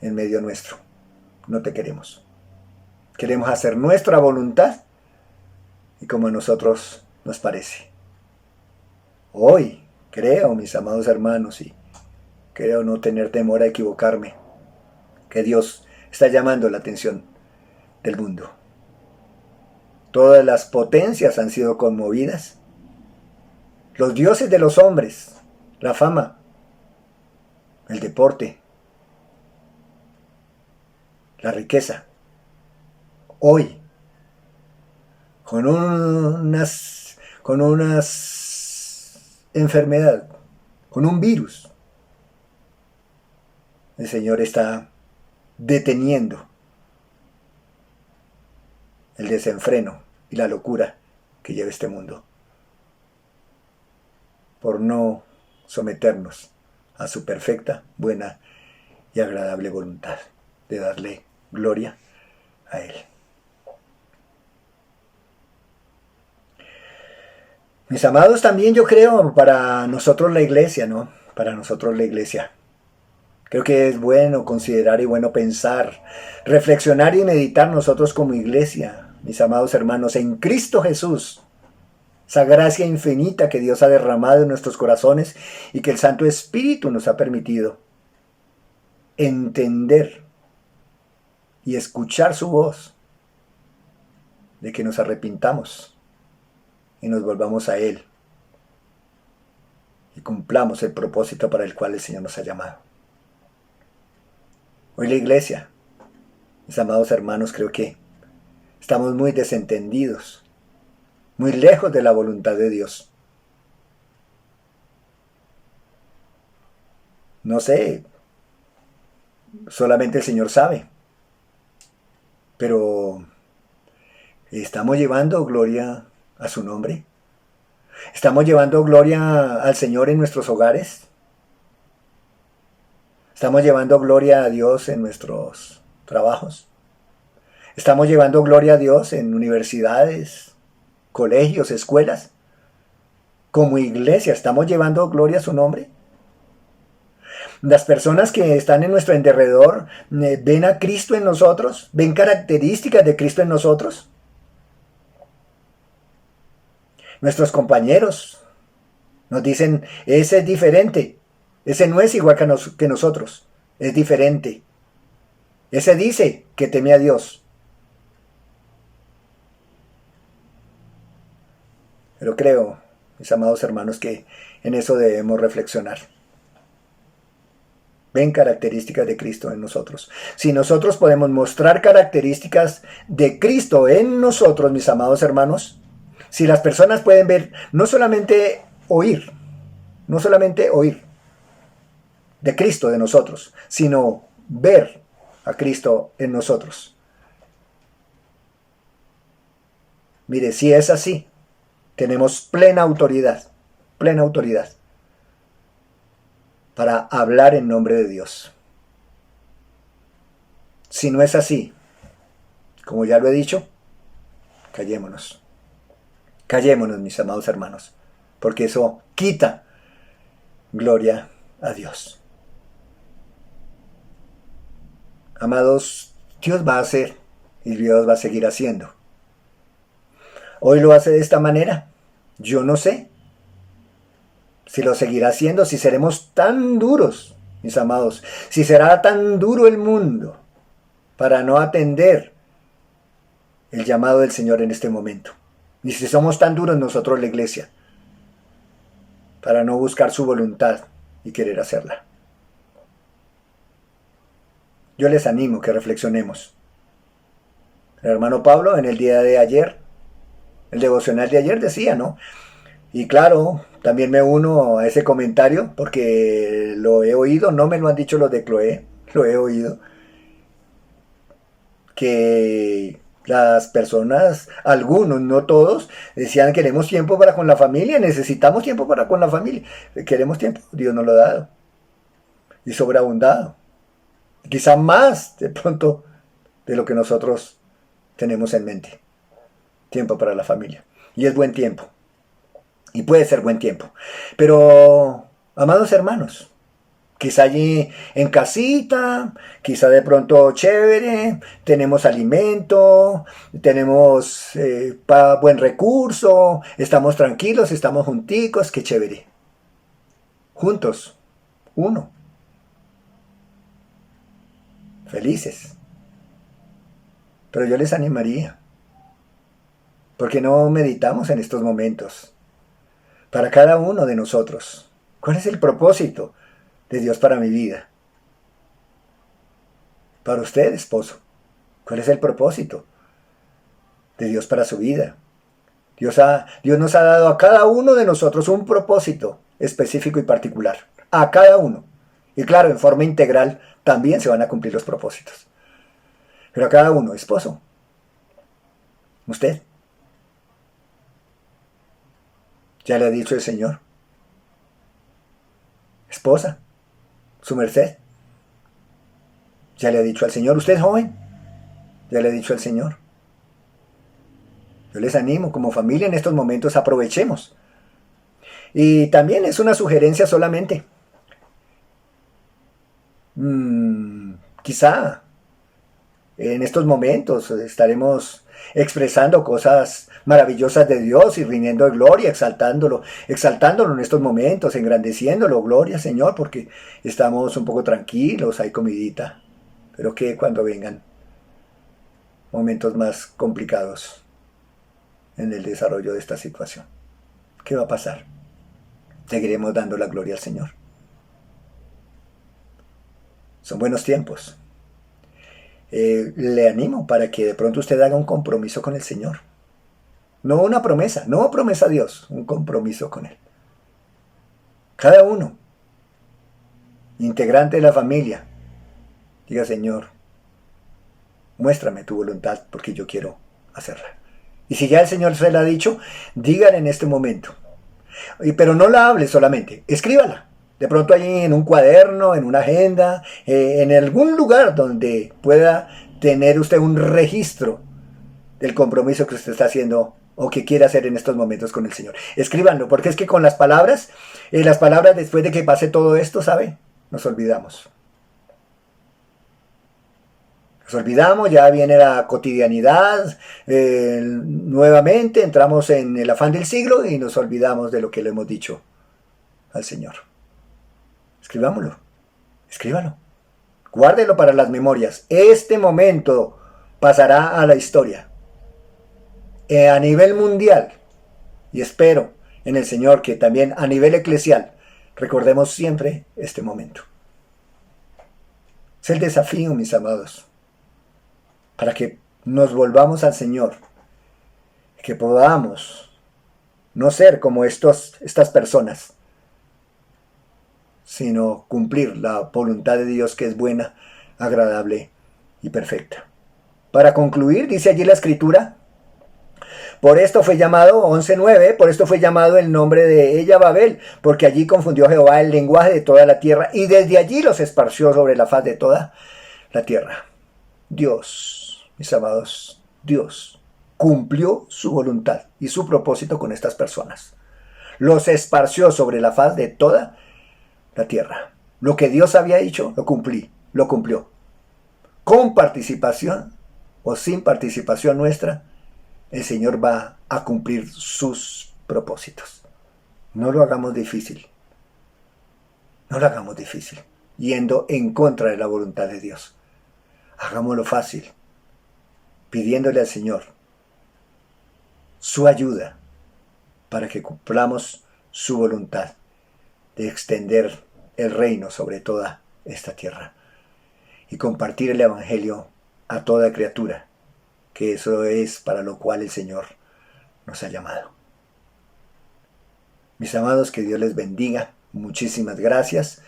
en medio nuestro, no te queremos. Queremos hacer nuestra voluntad y como a nosotros nos parece. Hoy creo, mis amados hermanos, y creo no tener temor a equivocarme, que Dios está llamando la atención del mundo. Todas las potencias han sido conmovidas. Los dioses de los hombres, la fama, el deporte, la riqueza. Hoy, con unas enfermedad, con un virus, el Señor está deteniendo el desenfreno y la locura que lleva este mundo por no someternos a su perfecta, buena y agradable voluntad de darle gloria a Él. Mis amados, también yo creo para nosotros la iglesia, ¿no? Para nosotros la iglesia. Creo que es bueno considerar y bueno pensar, reflexionar y meditar nosotros como iglesia, mis amados hermanos, en Cristo Jesús. Esa gracia infinita que Dios ha derramado en nuestros corazones y que el Santo Espíritu nos ha permitido entender y escuchar su voz, de que nos arrepintamos y nos volvamos a Él y cumplamos el propósito para el cual el Señor nos ha llamado. Hoy la iglesia, mis amados hermanos, creo que estamos muy desentendidos, muy lejos de la voluntad de Dios. No sé, solamente el Señor sabe, pero ¿estamos llevando gloria a su nombre? ¿Estamos llevando gloria al Señor en nuestros hogares? ¿Estamos llevando gloria a Dios en nuestros trabajos? ¿Estamos llevando gloria a Dios en universidades, colegios, escuelas? Como iglesia, ¿estamos llevando gloria a su nombre? Las personas que están en nuestro alrededor ven a Cristo en nosotros, ven características de Cristo en nosotros. Nuestros compañeros nos dicen, ese es diferente, ese no es igual que nosotros, es diferente. Ese dice que teme a Dios. Pero creo, mis amados hermanos, que en eso debemos reflexionar. Ven características de Cristo en nosotros. Si nosotros podemos mostrar características de Cristo en nosotros, mis amados hermanos, si las personas pueden ver, no solamente oír de Cristo de nosotros, sino ver a Cristo en nosotros. Mire, si es así, tenemos plena autoridad para hablar en nombre de Dios. Si no es así, como ya lo he dicho, callémonos, mis amados hermanos, porque eso quita gloria a Dios. Amados, Dios va a hacer y Dios va a seguir haciendo. Hoy lo hace de esta manera. Yo no sé si lo seguirá haciendo, si seremos tan duros, mis amados, si será tan duro el mundo para no atender el llamado del Señor en este momento. Y si somos tan duros nosotros, la iglesia, para no buscar su voluntad y querer hacerla. Yo les animo que reflexionemos El hermano Pablo en el día de ayer, el devocional de ayer decía, ¿no? Y claro, también me uno a ese comentario porque lo he oído, no me lo han dicho los de Cloé, lo he oído, que las personas, algunos, no todos, decían queremos tiempo para con la familia, necesitamos tiempo para con la familia, queremos tiempo, Dios nos lo ha dado y sobreabundado, quizá más de pronto de lo que nosotros tenemos en mente, tiempo para la familia, y es buen tiempo, y puede ser buen tiempo, pero amados hermanos, quizá allí en casita, quizá de pronto chévere, tenemos alimento, tenemos buen recurso, estamos tranquilos, estamos junticos, qué chévere. Juntos, uno. Felices. Pero yo les animaría, porque no meditamos en estos momentos. Para cada uno de nosotros, ¿cuál es el propósito de Dios para mi vida? Para usted, esposo, ¿cuál es el propósito de Dios para su vida? Dios nos ha dado a cada uno de nosotros un propósito específico y particular. A cada uno. Y claro, en forma integral también se van a cumplir los propósitos. Pero a cada uno, esposo, usted, ya le ha dicho el Señor. Esposa, su merced, ya le ha dicho al Señor. Usted joven, ya le ha dicho al Señor. Yo les animo, como familia en estos momentos aprovechemos. Y también es una sugerencia solamente. Quizá en estos momentos estaremos expresando cosas maravillosas de Dios y rindiendo de gloria, exaltándolo en estos momentos, engrandeciéndolo, gloria Señor, porque estamos un poco tranquilos, hay comidita, pero que cuando vengan momentos más complicados en el desarrollo de esta situación, ¿qué va a pasar? Seguiremos dando la gloria al Señor. Son buenos tiempos. Le animo para que de pronto usted haga un compromiso con el Señor. No una promesa, no promesa a Dios, un compromiso con Él. Cada uno, integrante de la familia, diga: Señor, muéstrame tu voluntad porque yo quiero hacerla. Y si ya el Señor se la ha dicho, dígale en este momento. Pero no la hable solamente, escríbala. De pronto allí en un cuaderno, en una agenda, en algún lugar donde pueda tener usted un registro del compromiso que usted está haciendo o que quiere hacer en estos momentos con el Señor. Escríbanlo, porque es que con las palabras después de que pase todo esto, ¿sabe? Nos olvidamos. Nos olvidamos, ya viene la cotidianidad, nuevamente entramos en el afán del siglo y nos olvidamos de lo que le hemos dicho al Señor. Escribámoslo, escríbalo, guárdelo para las memorias. Este momento pasará a la historia a nivel mundial, y espero en el Señor que también a nivel eclesial recordemos siempre este momento. Es el desafío, mis amados, para que nos volvamos al Señor, que podamos no ser como estas personas, sino cumplir la voluntad de Dios, que es buena, agradable y perfecta. Para concluir, dice allí la Escritura: por esto fue llamado, 11:9, por esto fue llamado el nombre de ella Babel, porque allí confundió Jehová el lenguaje de toda la tierra, y desde allí los esparció sobre la faz de toda la tierra. Dios, mis amados, Dios cumplió su voluntad y su propósito con estas personas. Los esparció sobre la faz de toda la tierra. Lo que Dios había dicho, lo cumplió. Con participación o sin participación nuestra, el Señor va a cumplir sus propósitos. No lo hagamos difícil. No lo hagamos difícil, yendo en contra de la voluntad de Dios. Hagámoslo fácil, pidiéndole al Señor su ayuda para que cumplamos su voluntad de extender el reino sobre toda esta tierra y compartir el Evangelio a toda criatura que eso es para lo cual el Señor nos ha llamado. Mis amados, que Dios les bendiga. Muchísimas gracias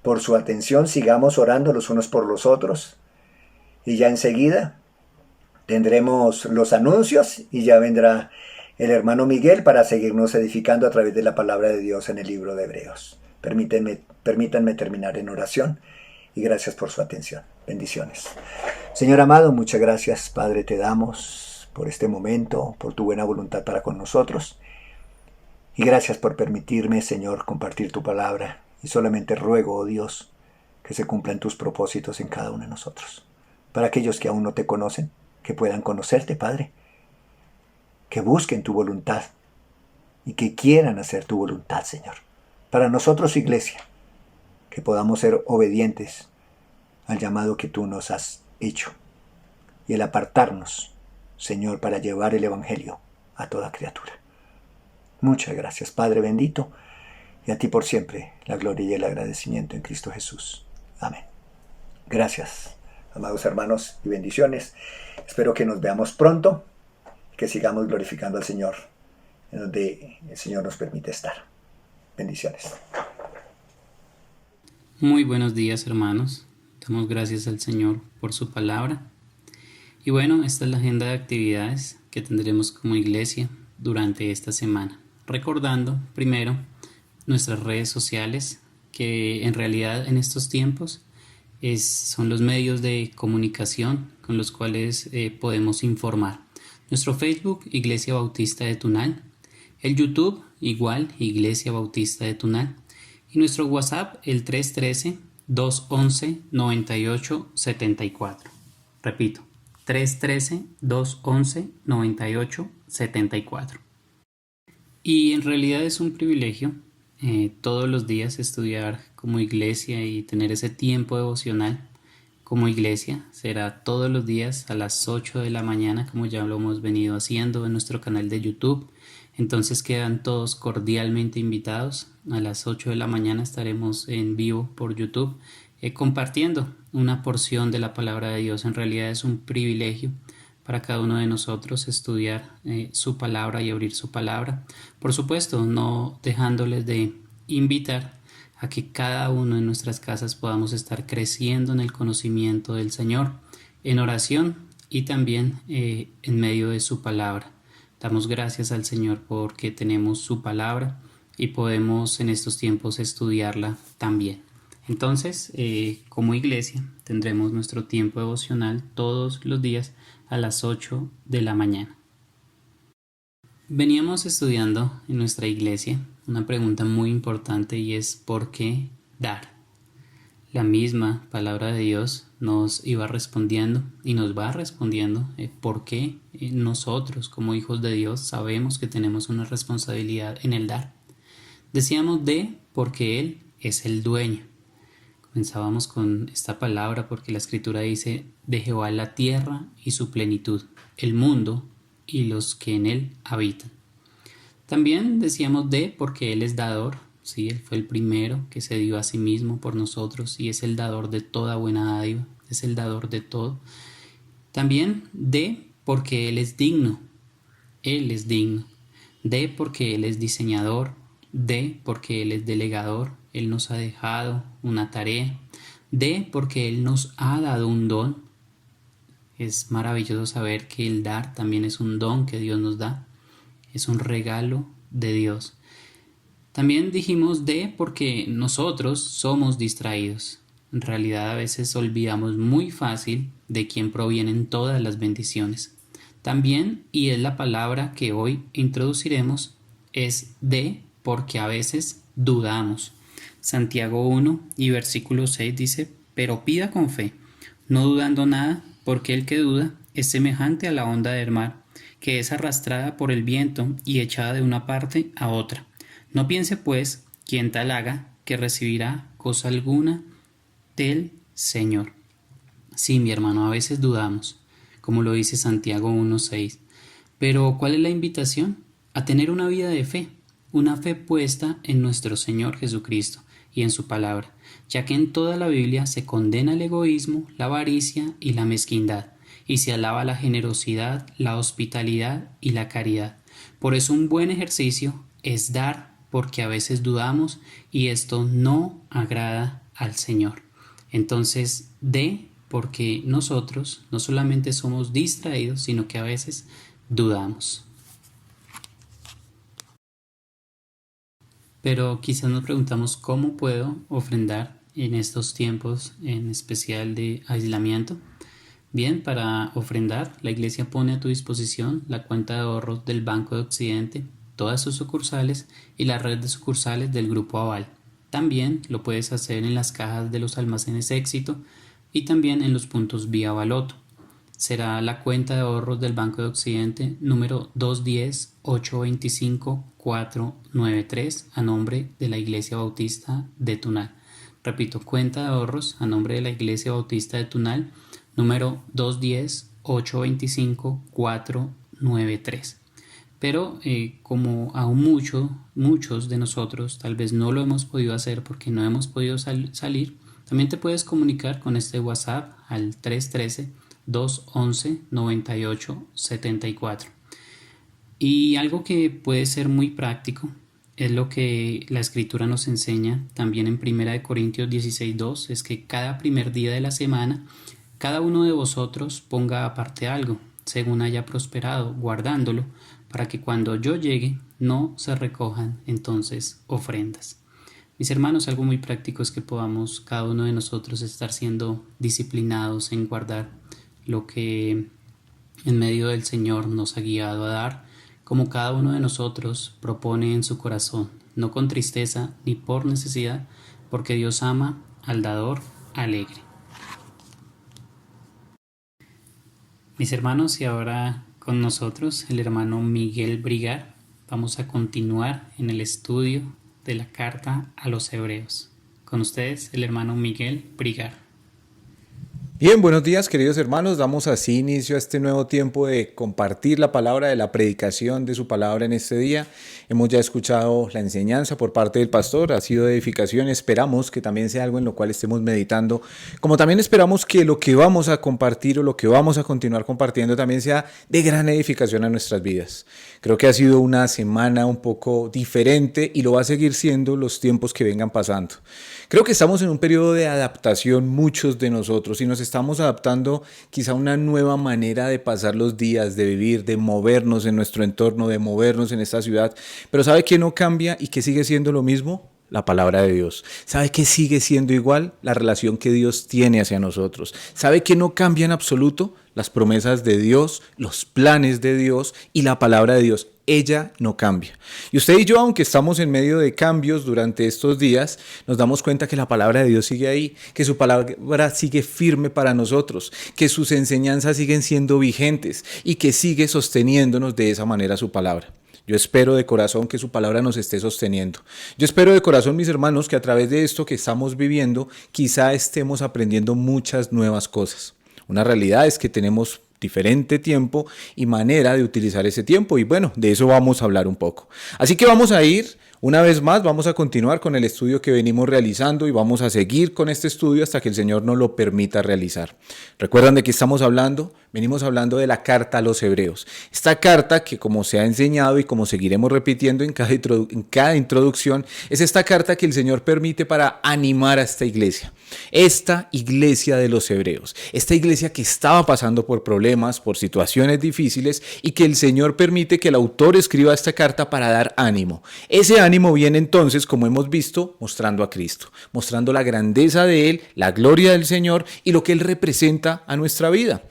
por su atención. Sigamos orando los unos por los otros. Y ya enseguida tendremos los anuncios y ya vendrá el hermano Miguel para seguirnos edificando a través de la palabra de Dios en el libro de Hebreos. Permítanme terminar en oración y gracias por su atención. Bendiciones. Señor amado, muchas gracias, Padre, te damos por este momento, por tu buena voluntad para con nosotros. Y gracias por permitirme, Señor, compartir tu palabra. Y solamente ruego, oh Dios, que se cumplan tus propósitos en cada uno de nosotros. Para aquellos que aún no te conocen, que puedan conocerte, Padre. Que busquen tu voluntad y que quieran hacer tu voluntad, Señor. Para nosotros, Iglesia, que podamos ser obedientes al llamado que tú nos has hecho y el apartarnos, Señor, para llevar el Evangelio a toda criatura. Muchas gracias, Padre bendito, y a ti por siempre la gloria y el agradecimiento en Cristo Jesús. Amén. Gracias, amados hermanos, y bendiciones. Espero que nos veamos pronto, que sigamos glorificando al Señor, en donde el Señor nos permite estar. Bendiciones. Muy buenos días, hermanos. Damos gracias al Señor por su palabra. Y bueno, esta es la agenda de actividades que tendremos como iglesia durante esta semana. Recordando primero nuestras redes sociales, que en realidad en estos tiempos son los medios de comunicación con los cuales podemos informar. Nuestro Facebook, Iglesia Bautista de Tunal. El YouTube, igual, Iglesia Bautista de Tunal. Y nuestro WhatsApp, el 313-211-9874. Repito, 313-211-9874. Y en realidad es un privilegio todos los días estudiar como iglesia y tener ese tiempo devocional como iglesia. Será todos los días a las 8 de la mañana, como ya lo hemos venido haciendo en nuestro canal de YouTube. Entonces quedan todos cordialmente invitados. A las 8 de la mañana estaremos en vivo por YouTube compartiendo una porción de la palabra de Dios. En realidad es un privilegio para cada uno de nosotros estudiar su palabra y abrir su palabra. Por supuesto, no dejándoles de invitar a que cada uno en nuestras casas podamos estar creciendo en el conocimiento del Señor, en oración y también en medio de su palabra. Damos gracias al Señor porque tenemos su palabra y podemos en estos tiempos estudiarla también. Entonces, como iglesia, tendremos nuestro tiempo devocional todos los días a las 8 de la mañana. Veníamos estudiando en nuestra iglesia una pregunta muy importante y es ¿por qué dar? La misma palabra de Dios nos iba respondiendo y nos va respondiendo por qué nosotros como hijos de Dios sabemos que tenemos una responsabilidad en el dar. Decíamos porque Él es el dueño. Comenzábamos con esta palabra porque la Escritura dice de Jehová la tierra y su plenitud, el mundo y los que en él habitan. También decíamos porque Él es dador, ¿sí? Él fue el primero que se dio a sí mismo por nosotros y es el dador de toda buena dádiva, es el dador de todo. También porque Él es digno, Él es digno. Porque Él es diseñador, porque Él es delegador, Él nos ha dejado una tarea, porque Él nos ha dado un don. Es maravilloso saber que el dar también es un don que Dios nos da, es un regalo de Dios. También dijimos porque nosotros somos distraídos. En realidad a veces olvidamos muy fácil de quién provienen todas las bendiciones. También, y es la palabra que hoy introduciremos, es porque a veces dudamos. Santiago 1 y versículo 6 dice, pero pida con fe, no dudando nada, porque el que duda es semejante a la onda del mar, que es arrastrada por el viento y echada de una parte a otra. No piense pues, quien tal haga, que recibirá cosa alguna del Señor. Sí, mi hermano, a veces dudamos, como lo dice Santiago 1:6. Pero ¿cuál es la invitación? A tener una vida de fe, una fe puesta en nuestro Señor Jesucristo y en su palabra, ya que en toda la Biblia se condena el egoísmo, la avaricia y la mezquindad, y se alaba la generosidad, la hospitalidad y la caridad. Por eso un buen ejercicio es dar, porque a veces dudamos y esto no agrada al Señor. Entonces, dé, porque nosotros no solamente somos distraídos, sino que a veces dudamos. Pero quizás nos preguntamos cómo puedo ofrendar en estos tiempos, en especial de aislamiento. Bien, para ofrendar, la Iglesia pone a tu disposición la cuenta de ahorros del Banco de Occidente, todas sus sucursales y la red de sucursales del Grupo Aval. También lo puedes hacer en las cajas de los almacenes Éxito y también en los puntos Vía Baloto. Será la cuenta de ahorros del Banco de Occidente número 210-825-493 a nombre de la Iglesia Bautista de Tunal. Repito, cuenta de ahorros a nombre de la Iglesia Bautista de Tunal número 210-825-493. Pero como aún muchos de nosotros tal vez no lo hemos podido hacer porque no hemos podido salir, también te puedes comunicar con este WhatsApp al 313-211-9874. Y algo que puede ser muy práctico es lo que la Escritura nos enseña también en 1 Corintios 16:2, es que cada primer día de la semana cada uno de vosotros ponga aparte algo, según haya prosperado, guardándolo, para que cuando yo llegue no se recojan entonces ofrendas. Mis hermanos, algo muy práctico es que podamos cada uno de nosotros estar siendo disciplinados en guardar lo que en medio del Señor nos ha guiado a dar, como cada uno de nosotros propone en su corazón, no con tristeza ni por necesidad, porque Dios ama al dador alegre. Mis hermanos, y ahora con nosotros el hermano Miguel Brigar. Vamos a continuar en el estudio de la carta a los Hebreos. Con ustedes el hermano Miguel Brigar. Bien, buenos días queridos hermanos, damos así inicio a este nuevo tiempo de compartir la palabra, de la predicación de su palabra en este día. Hemos ya escuchado la enseñanza por parte del pastor, ha sido de edificación, esperamos que también sea algo en lo cual estemos meditando, como también esperamos que lo que vamos a compartir o lo que vamos a continuar compartiendo también sea de gran edificación a nuestras vidas. Creo que ha sido una semana un poco diferente y lo va a seguir siendo los tiempos que vengan pasando. Creo que estamos en un periodo de adaptación muchos de nosotros y nos estamos adaptando quizá a una nueva manera de pasar los días, de vivir, de movernos en nuestro entorno, de movernos en esta ciudad. Pero ¿sabe qué no cambia y qué sigue siendo lo mismo? La palabra de Dios. ¿Sabe qué sigue siendo igual? La relación que Dios tiene hacia nosotros. ¿Sabe qué no cambia en absoluto? Las promesas de Dios, los planes de Dios y la palabra de Dios. Ella no cambia. Y usted y yo, aunque estamos en medio de cambios durante estos días, nos damos cuenta que la palabra de Dios sigue ahí, que su palabra sigue firme para nosotros, que sus enseñanzas siguen siendo vigentes y que sigue sosteniéndonos de esa manera su palabra. Yo espero de corazón que su palabra nos esté sosteniendo. Yo espero de corazón, mis hermanos, que a través de esto que estamos viviendo, quizá estemos aprendiendo muchas nuevas cosas. Una realidad es que tenemos diferente tiempo y manera de utilizar ese tiempo y bueno, de eso vamos a hablar un poco. Así que vamos a ir, una vez más, vamos a continuar con el estudio que venimos realizando y vamos a seguir con este estudio hasta que el Señor nos lo permita realizar. ¿Recuerdan de qué estamos hablando? Venimos hablando de la carta a los Hebreos. Esta carta que, como se ha enseñado y como seguiremos repitiendo en cada introducción, es esta carta que el Señor permite para animar a esta iglesia de los Hebreos, esta iglesia que estaba pasando por problemas, por situaciones difíciles y que el Señor permite que el autor escriba esta carta para dar ánimo. Ese ánimo viene entonces, como hemos visto, mostrando a Cristo, mostrando la grandeza de Él, la gloria del Señor y lo que Él representa a nuestra vida.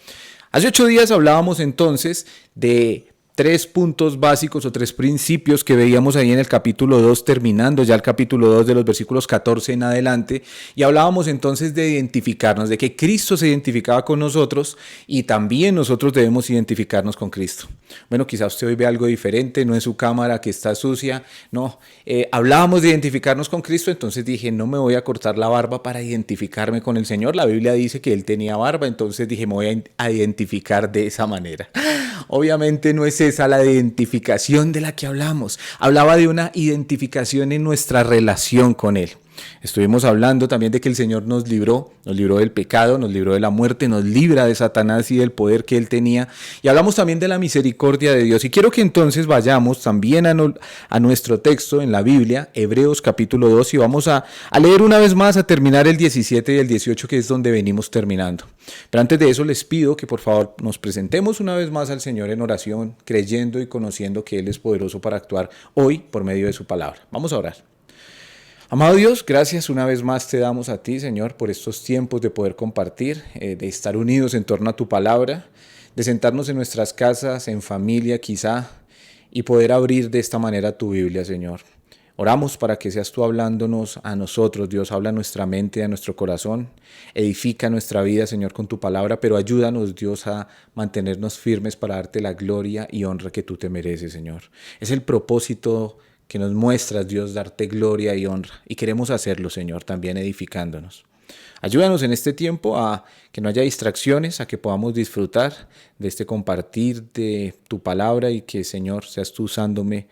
Hace 8 días hablábamos entonces de 3 puntos básicos o 3 principios que veíamos ahí en el capítulo 2, terminando ya el capítulo 2 de los versículos 14 en adelante, y hablábamos entonces de identificarnos, de que Cristo se identificaba con nosotros y también nosotros debemos identificarnos con Cristo. Bueno, quizás usted hoy ve algo diferente, no es su cámara que está sucia, no, hablábamos de identificarnos con Cristo, entonces dije, no me voy a cortar la barba para identificarme con el Señor. La Biblia dice que Él tenía barba, entonces dije, me voy a identificar de esa manera. Obviamente no es esa la identificación de la que hablamos. Hablaba de una identificación en nuestra relación con Él. Estuvimos hablando también de que el Señor nos libró del pecado, nos libró de la muerte, nos libra de Satanás y del poder que él tenía. Y hablamos también de la misericordia de Dios. Y quiero que entonces vayamos también a nuestro texto en la Biblia, Hebreos capítulo 2, y vamos a leer una vez más, a terminar el 17 y el 18, que es donde venimos terminando. Pero antes de eso les pido que por favor nos presentemos una vez más al Señor en oración, creyendo y conociendo que Él es poderoso para actuar hoy por medio de su palabra. Vamos a orar. Amado Dios, gracias una vez más te damos a ti, Señor, por estos tiempos de poder compartir, de estar unidos en torno a tu palabra, de sentarnos en nuestras casas, en familia quizá, y poder abrir de esta manera tu Biblia, Señor. Oramos para que seas tú hablándonos a nosotros, Dios, habla a nuestra mente, a nuestro corazón, edifica nuestra vida, Señor, con tu palabra, pero ayúdanos, Dios, a mantenernos firmes para darte la gloria y honra que tú te mereces, Señor. Es el propósito que nos muestras, Dios, darte gloria y honra, y queremos hacerlo, Señor, también edificándonos. Ayúdanos en este tiempo a que no haya distracciones, a que podamos disfrutar de este compartir de tu palabra y que, Señor, seas tú usándome.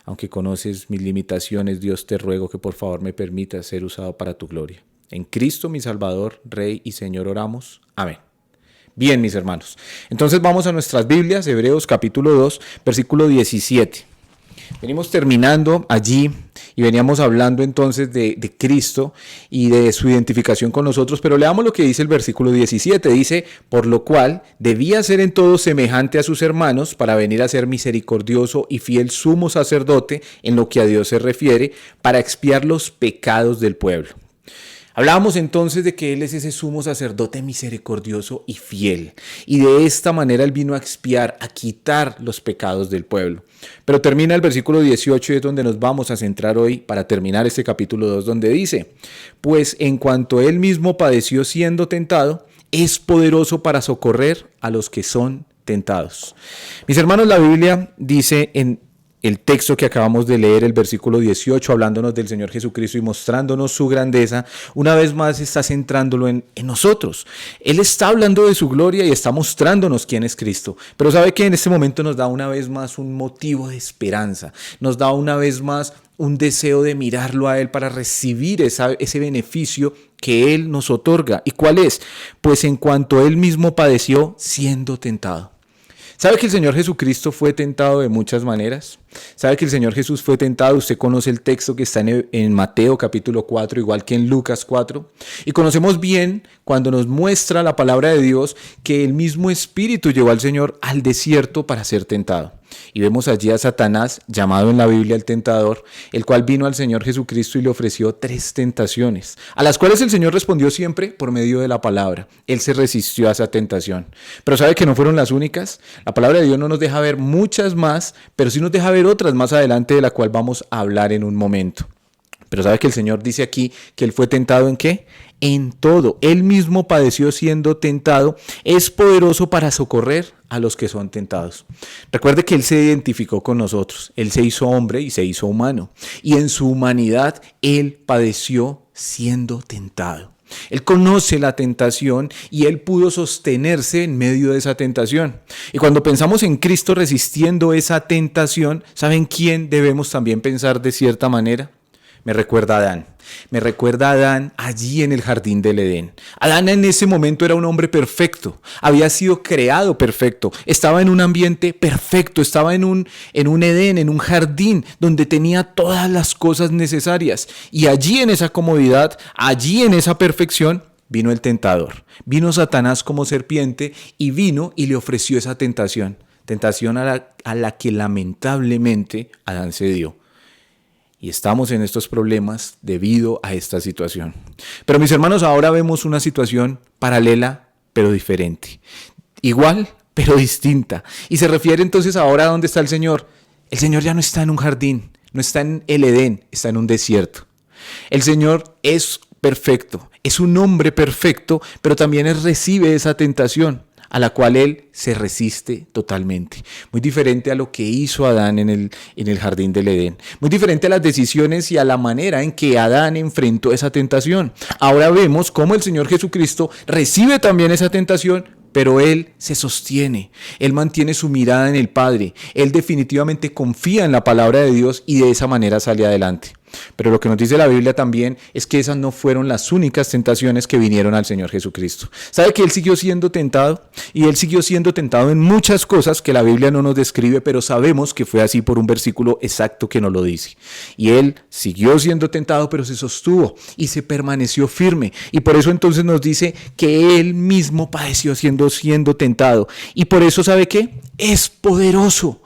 Aunque conoces mis limitaciones, Dios, te ruego que por favor me permitas ser usado para tu gloria. En Cristo, mi Salvador, Rey y Señor, oramos. Amén. Bien, mis hermanos. Entonces vamos a nuestras Biblias, Hebreos capítulo 2, versículo 17. Venimos terminando allí y veníamos hablando entonces de Cristo y de su identificación con nosotros, pero leamos lo que dice el versículo 17. Dice, por lo cual debía ser en todo semejante a sus hermanos para venir a ser misericordioso y fiel sumo sacerdote en lo que a Dios se refiere, para expiar los pecados del pueblo. Hablábamos entonces de que Él es ese sumo sacerdote misericordioso y fiel, y de esta manera Él vino a expiar, a quitar los pecados del pueblo. Pero termina el versículo 18 y es donde nos vamos a centrar hoy para terminar este capítulo 2, donde dice, pues en cuanto Él mismo padeció siendo tentado, es poderoso para socorrer a los que son tentados. Mis hermanos, la Biblia dice en el texto que acabamos de leer, el versículo 18, hablándonos del Señor Jesucristo y mostrándonos su grandeza, una vez más está centrándolo en nosotros. Él está hablando de su gloria y está mostrándonos quién es Cristo. Pero sabe que en este momento nos da una vez más un motivo de esperanza, nos da una vez más un deseo de mirarlo a Él para recibir ese beneficio que Él nos otorga. ¿Y cuál es? Pues en cuanto Él mismo padeció siendo tentado. ¿Sabe que el Señor Jesucristo fue tentado de muchas maneras? ¿Sabe que el Señor Jesús fue tentado? Usted conoce el texto que está en Mateo capítulo 4, igual que en Lucas 4. Y conocemos bien cuando nos muestra la palabra de Dios que el mismo Espíritu llevó al Señor al desierto para ser tentado. Y vemos allí a Satanás, llamado en la Biblia el tentador, el cual vino al Señor Jesucristo y le ofreció 3 tentaciones, a las cuales el Señor respondió siempre por medio de la palabra. Él se resistió a esa tentación. Pero ¿sabe que no fueron las únicas? La palabra de Dios no nos deja ver muchas más, pero sí nos deja ver otras más adelante, de la cual vamos a hablar en un momento. Pero ¿sabe que el Señor dice aquí que Él fue tentado en qué? En todo. Él mismo padeció siendo tentado. Es poderoso para socorrer a los que son tentados. Recuerde que Él se identificó con nosotros. Él se hizo hombre y se hizo humano. Y en su humanidad Él padeció siendo tentado. Él conoce la tentación y Él pudo sostenerse en medio de esa tentación. Y cuando pensamos en Cristo resistiendo esa tentación, ¿saben quién debemos también pensar de cierta manera? Me recuerda a Adán. Me recuerda a Adán allí en el jardín del Edén. Adán en ese momento era un hombre perfecto, había sido creado perfecto, estaba en un ambiente perfecto, estaba en un Edén, en un jardín donde tenía todas las cosas necesarias. Y allí en esa comodidad, allí en esa perfección, vino el tentador. Vino Satanás como serpiente y vino y le ofreció esa tentación a la que lamentablemente Adán cedió. Y estamos en estos problemas debido a esta situación. Pero mis hermanos, ahora vemos una situación paralela, pero diferente. Igual, pero distinta. Y se refiere entonces ahora a dónde está el Señor. El Señor ya no está en un jardín, no está en el Edén, está en un desierto. El Señor es perfecto, es un hombre perfecto, pero también Él recibe esa tentación a la cual Él se resiste totalmente. Muy diferente a lo que hizo Adán en el jardín del Edén. Muy diferente a las decisiones y a la manera en que Adán enfrentó esa tentación. Ahora vemos cómo el Señor Jesucristo recibe también esa tentación, pero Él se sostiene. Él mantiene su mirada en el Padre. Él definitivamente confía en la palabra de Dios y de esa manera sale adelante. Pero lo que nos dice la Biblia también es que esas no fueron las únicas tentaciones que vinieron al Señor Jesucristo. ¿Sabe que Él siguió siendo tentado? Y Él siguió siendo tentado en muchas cosas que la Biblia no nos describe, pero sabemos que fue así por un versículo exacto que nos lo dice. Y Él siguió siendo tentado, pero se sostuvo y se permaneció firme. Y por eso entonces nos dice que Él mismo padeció siendo tentado. Y por eso, ¿sabe qué? Es poderoso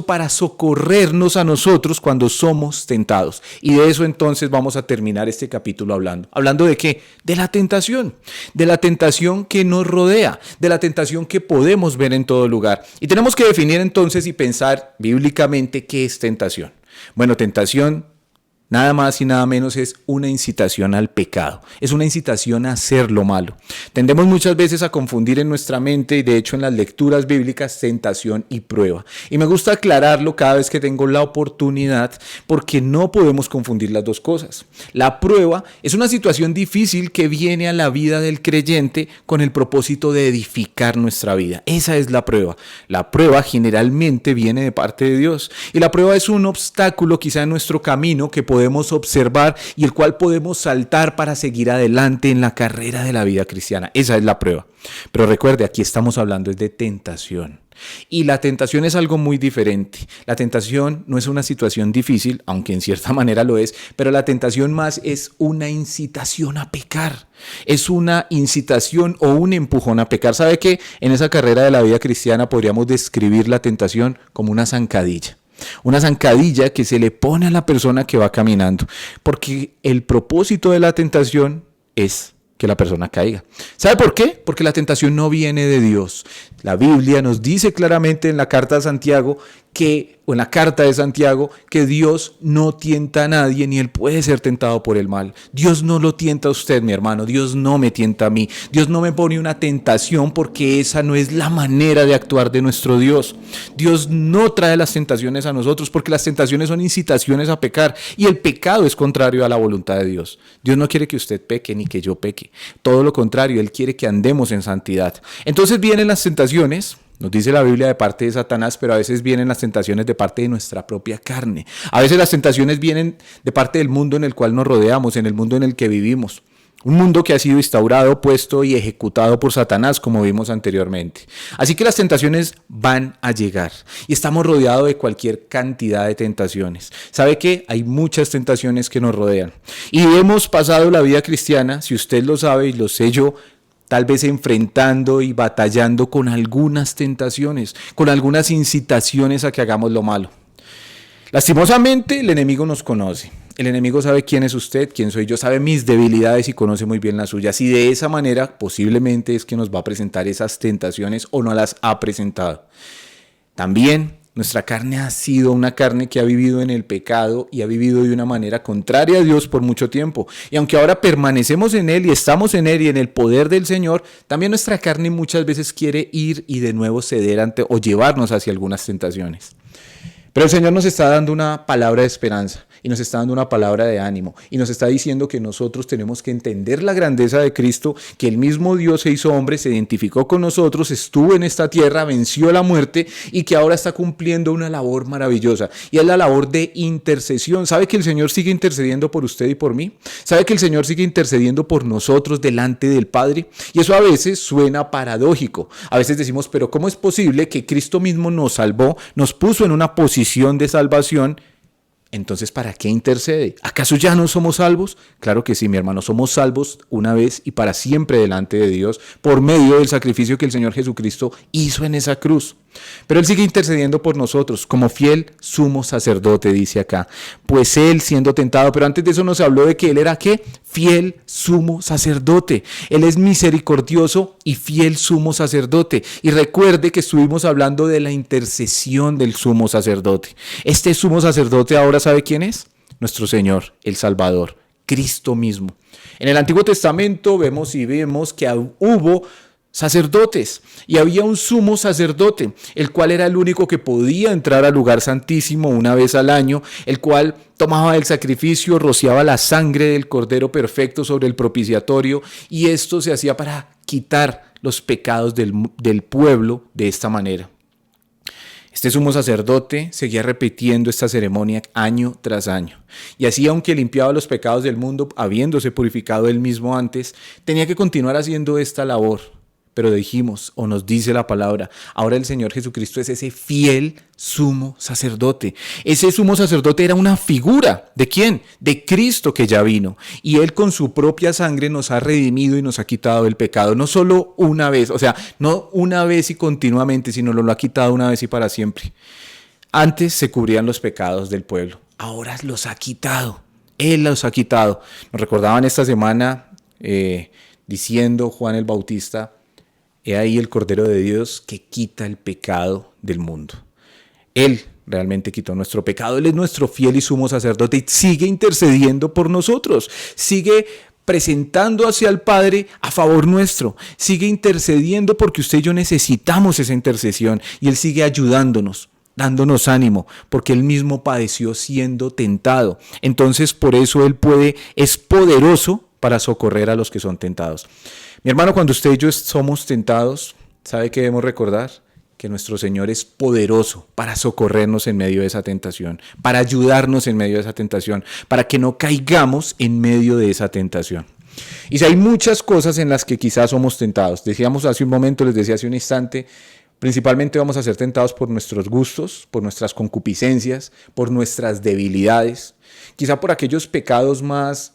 para socorrernos a nosotros cuando somos tentados. Y de eso entonces vamos a terminar este capítulo hablando. ¿Hablando de qué? De la tentación que nos rodea, de la tentación que podemos ver en todo lugar. Y tenemos que definir entonces y pensar bíblicamente qué es tentación. Bueno, tentación nada más y nada menos es una incitación al pecado, es una incitación a hacer lo malo. Tendemos muchas veces a confundir en nuestra mente y de hecho en las lecturas bíblicas tentación y prueba. Y me gusta aclararlo cada vez que tengo la oportunidad porque no podemos confundir las dos cosas. La prueba es una situación difícil que viene a la vida del creyente con el propósito de edificar nuestra vida. Esa es la prueba. La prueba generalmente viene de parte de Dios y la prueba es un obstáculo quizá en nuestro camino que podemos observar y el cual podemos saltar para seguir adelante en la carrera de la vida cristiana. Esa es la prueba. Pero recuerde, aquí estamos hablando de tentación. Y la tentación es algo muy diferente. La tentación no es una situación difícil, aunque en cierta manera lo es, pero la tentación más es una incitación a pecar. Es una incitación o un empujón a pecar. ¿Sabe qué? En esa carrera de la vida cristiana podríamos describir la tentación como una zancadilla. Una zancadilla que se le pone a la persona que va caminando, porque el propósito de la tentación es que la persona caiga. ¿Sabe por qué? Porque la tentación no viene de Dios. La Biblia nos dice claramente en la carta de Santiago que Dios no tienta a nadie ni él puede ser tentado por el mal. Dios no lo tienta a usted, mi hermano. Dios no me tienta a mí. Dios no me pone una tentación porque esa no es la manera de actuar de nuestro Dios. Dios no trae las tentaciones a nosotros porque las tentaciones son incitaciones a pecar y el pecado es contrario a la voluntad de Dios. Dios no quiere que usted peque ni que yo peque. Todo lo contrario, Él quiere que andemos en santidad. Entonces vienen las tentaciones. Nos dice la Biblia de parte de Satanás, pero a veces vienen las tentaciones de parte de nuestra propia carne. A veces las tentaciones vienen de parte del mundo en el cual nos rodeamos, en el mundo en el que vivimos. Un mundo que ha sido instaurado, puesto y ejecutado por Satanás, como vimos anteriormente. Así que las tentaciones van a llegar y estamos rodeados de cualquier cantidad de tentaciones. ¿Sabe qué? Hay muchas tentaciones que nos rodean. Y hemos pasado la vida cristiana, si usted lo sabe y lo sé yo, tal vez enfrentando y batallando con algunas tentaciones, con algunas incitaciones a que hagamos lo malo. Lastimosamente, el enemigo nos conoce. El enemigo sabe quién es usted, quién soy yo, sabe mis debilidades y conoce muy bien las suyas. Y de esa manera, posiblemente es que nos va a presentar esas tentaciones o no las ha presentado. También nuestra carne ha sido una carne que ha vivido en el pecado y ha vivido de una manera contraria a Dios por mucho tiempo. Y aunque ahora permanecemos en Él y estamos en Él y en el poder del Señor, también nuestra carne muchas veces quiere ir y de nuevo ceder ante o llevarnos hacia algunas tentaciones. Pero el Señor nos está dando una palabra de esperanza y nos está dando una palabra de ánimo y nos está diciendo que nosotros tenemos que entender la grandeza de Cristo, que el mismo Dios se hizo hombre, se identificó con nosotros, estuvo en esta tierra, venció la muerte y que ahora está cumpliendo una labor maravillosa y es la labor de intercesión. ¿Sabe que el Señor sigue intercediendo por usted y por mí? ¿Sabe que el Señor sigue intercediendo por nosotros delante del Padre? Y eso a veces suena paradójico. A veces decimos, pero ¿cómo es posible que Cristo mismo nos salvó, nos puso en una posición de salvación? Entonces, ¿para qué intercede? ¿Acaso ya no somos salvos? Claro que sí, mi hermano, somos salvos una vez y para siempre delante de Dios por medio del sacrificio que el Señor Jesucristo hizo en esa cruz. Pero Él sigue intercediendo por nosotros como fiel sumo sacerdote, dice acá. Pues Él siendo tentado, pero antes de eso nos habló de que Él era ¿qué? Fiel sumo sacerdote. Él es misericordioso y fiel sumo sacerdote. Y recuerde que estuvimos hablando de la intercesión del sumo sacerdote. Este sumo sacerdote ahora ¿sabe quién es? Nuestro Señor, el Salvador, Cristo mismo. En el Antiguo Testamento vemos que hubo sacerdotes y había un sumo sacerdote, el cual era el único que podía entrar al lugar santísimo una vez al año, el cual tomaba el sacrificio, rociaba la sangre del Cordero perfecto sobre el propiciatorio y esto se hacía para quitar los pecados del pueblo de esta manera. Este sumo sacerdote seguía repitiendo esta ceremonia año tras año. Y así, aunque limpiaba los pecados del mundo, habiéndose purificado él mismo antes, tenía que continuar haciendo esta labor. Pero dijimos, o nos dice la palabra, ahora el Señor Jesucristo es ese fiel sumo sacerdote. Ese sumo sacerdote era una figura. ¿De quién? De Cristo, que ya vino. Y Él con su propia sangre nos ha redimido y nos ha quitado el pecado. No solo una vez, o sea, no una vez y continuamente, sino lo ha quitado una vez y para siempre. Antes se cubrían los pecados del pueblo. Ahora los ha quitado. Él los ha quitado. Nos recordaban esta semana diciendo Juan el Bautista: he ahí el Cordero de Dios que quita el pecado del mundo. Él realmente quitó nuestro pecado. Él es nuestro fiel y sumo sacerdote y sigue intercediendo por nosotros. Sigue presentando hacia el Padre a favor nuestro. Sigue intercediendo porque usted y yo necesitamos esa intercesión. Y Él sigue ayudándonos, dándonos ánimo, porque Él mismo padeció siendo tentado. Entonces, por eso Él es poderoso para socorrer a los que son tentados. Mi hermano, cuando usted y yo somos tentados, ¿sabe qué debemos recordar? Que nuestro Señor es poderoso para socorrernos en medio de esa tentación, para ayudarnos en medio de esa tentación, para que no caigamos en medio de esa tentación. Y si hay muchas cosas en las que quizás somos tentados, decíamos hace un momento, les decía hace un instante, principalmente vamos a ser tentados por nuestros gustos, por nuestras concupiscencias, por nuestras debilidades, quizá por aquellos pecados más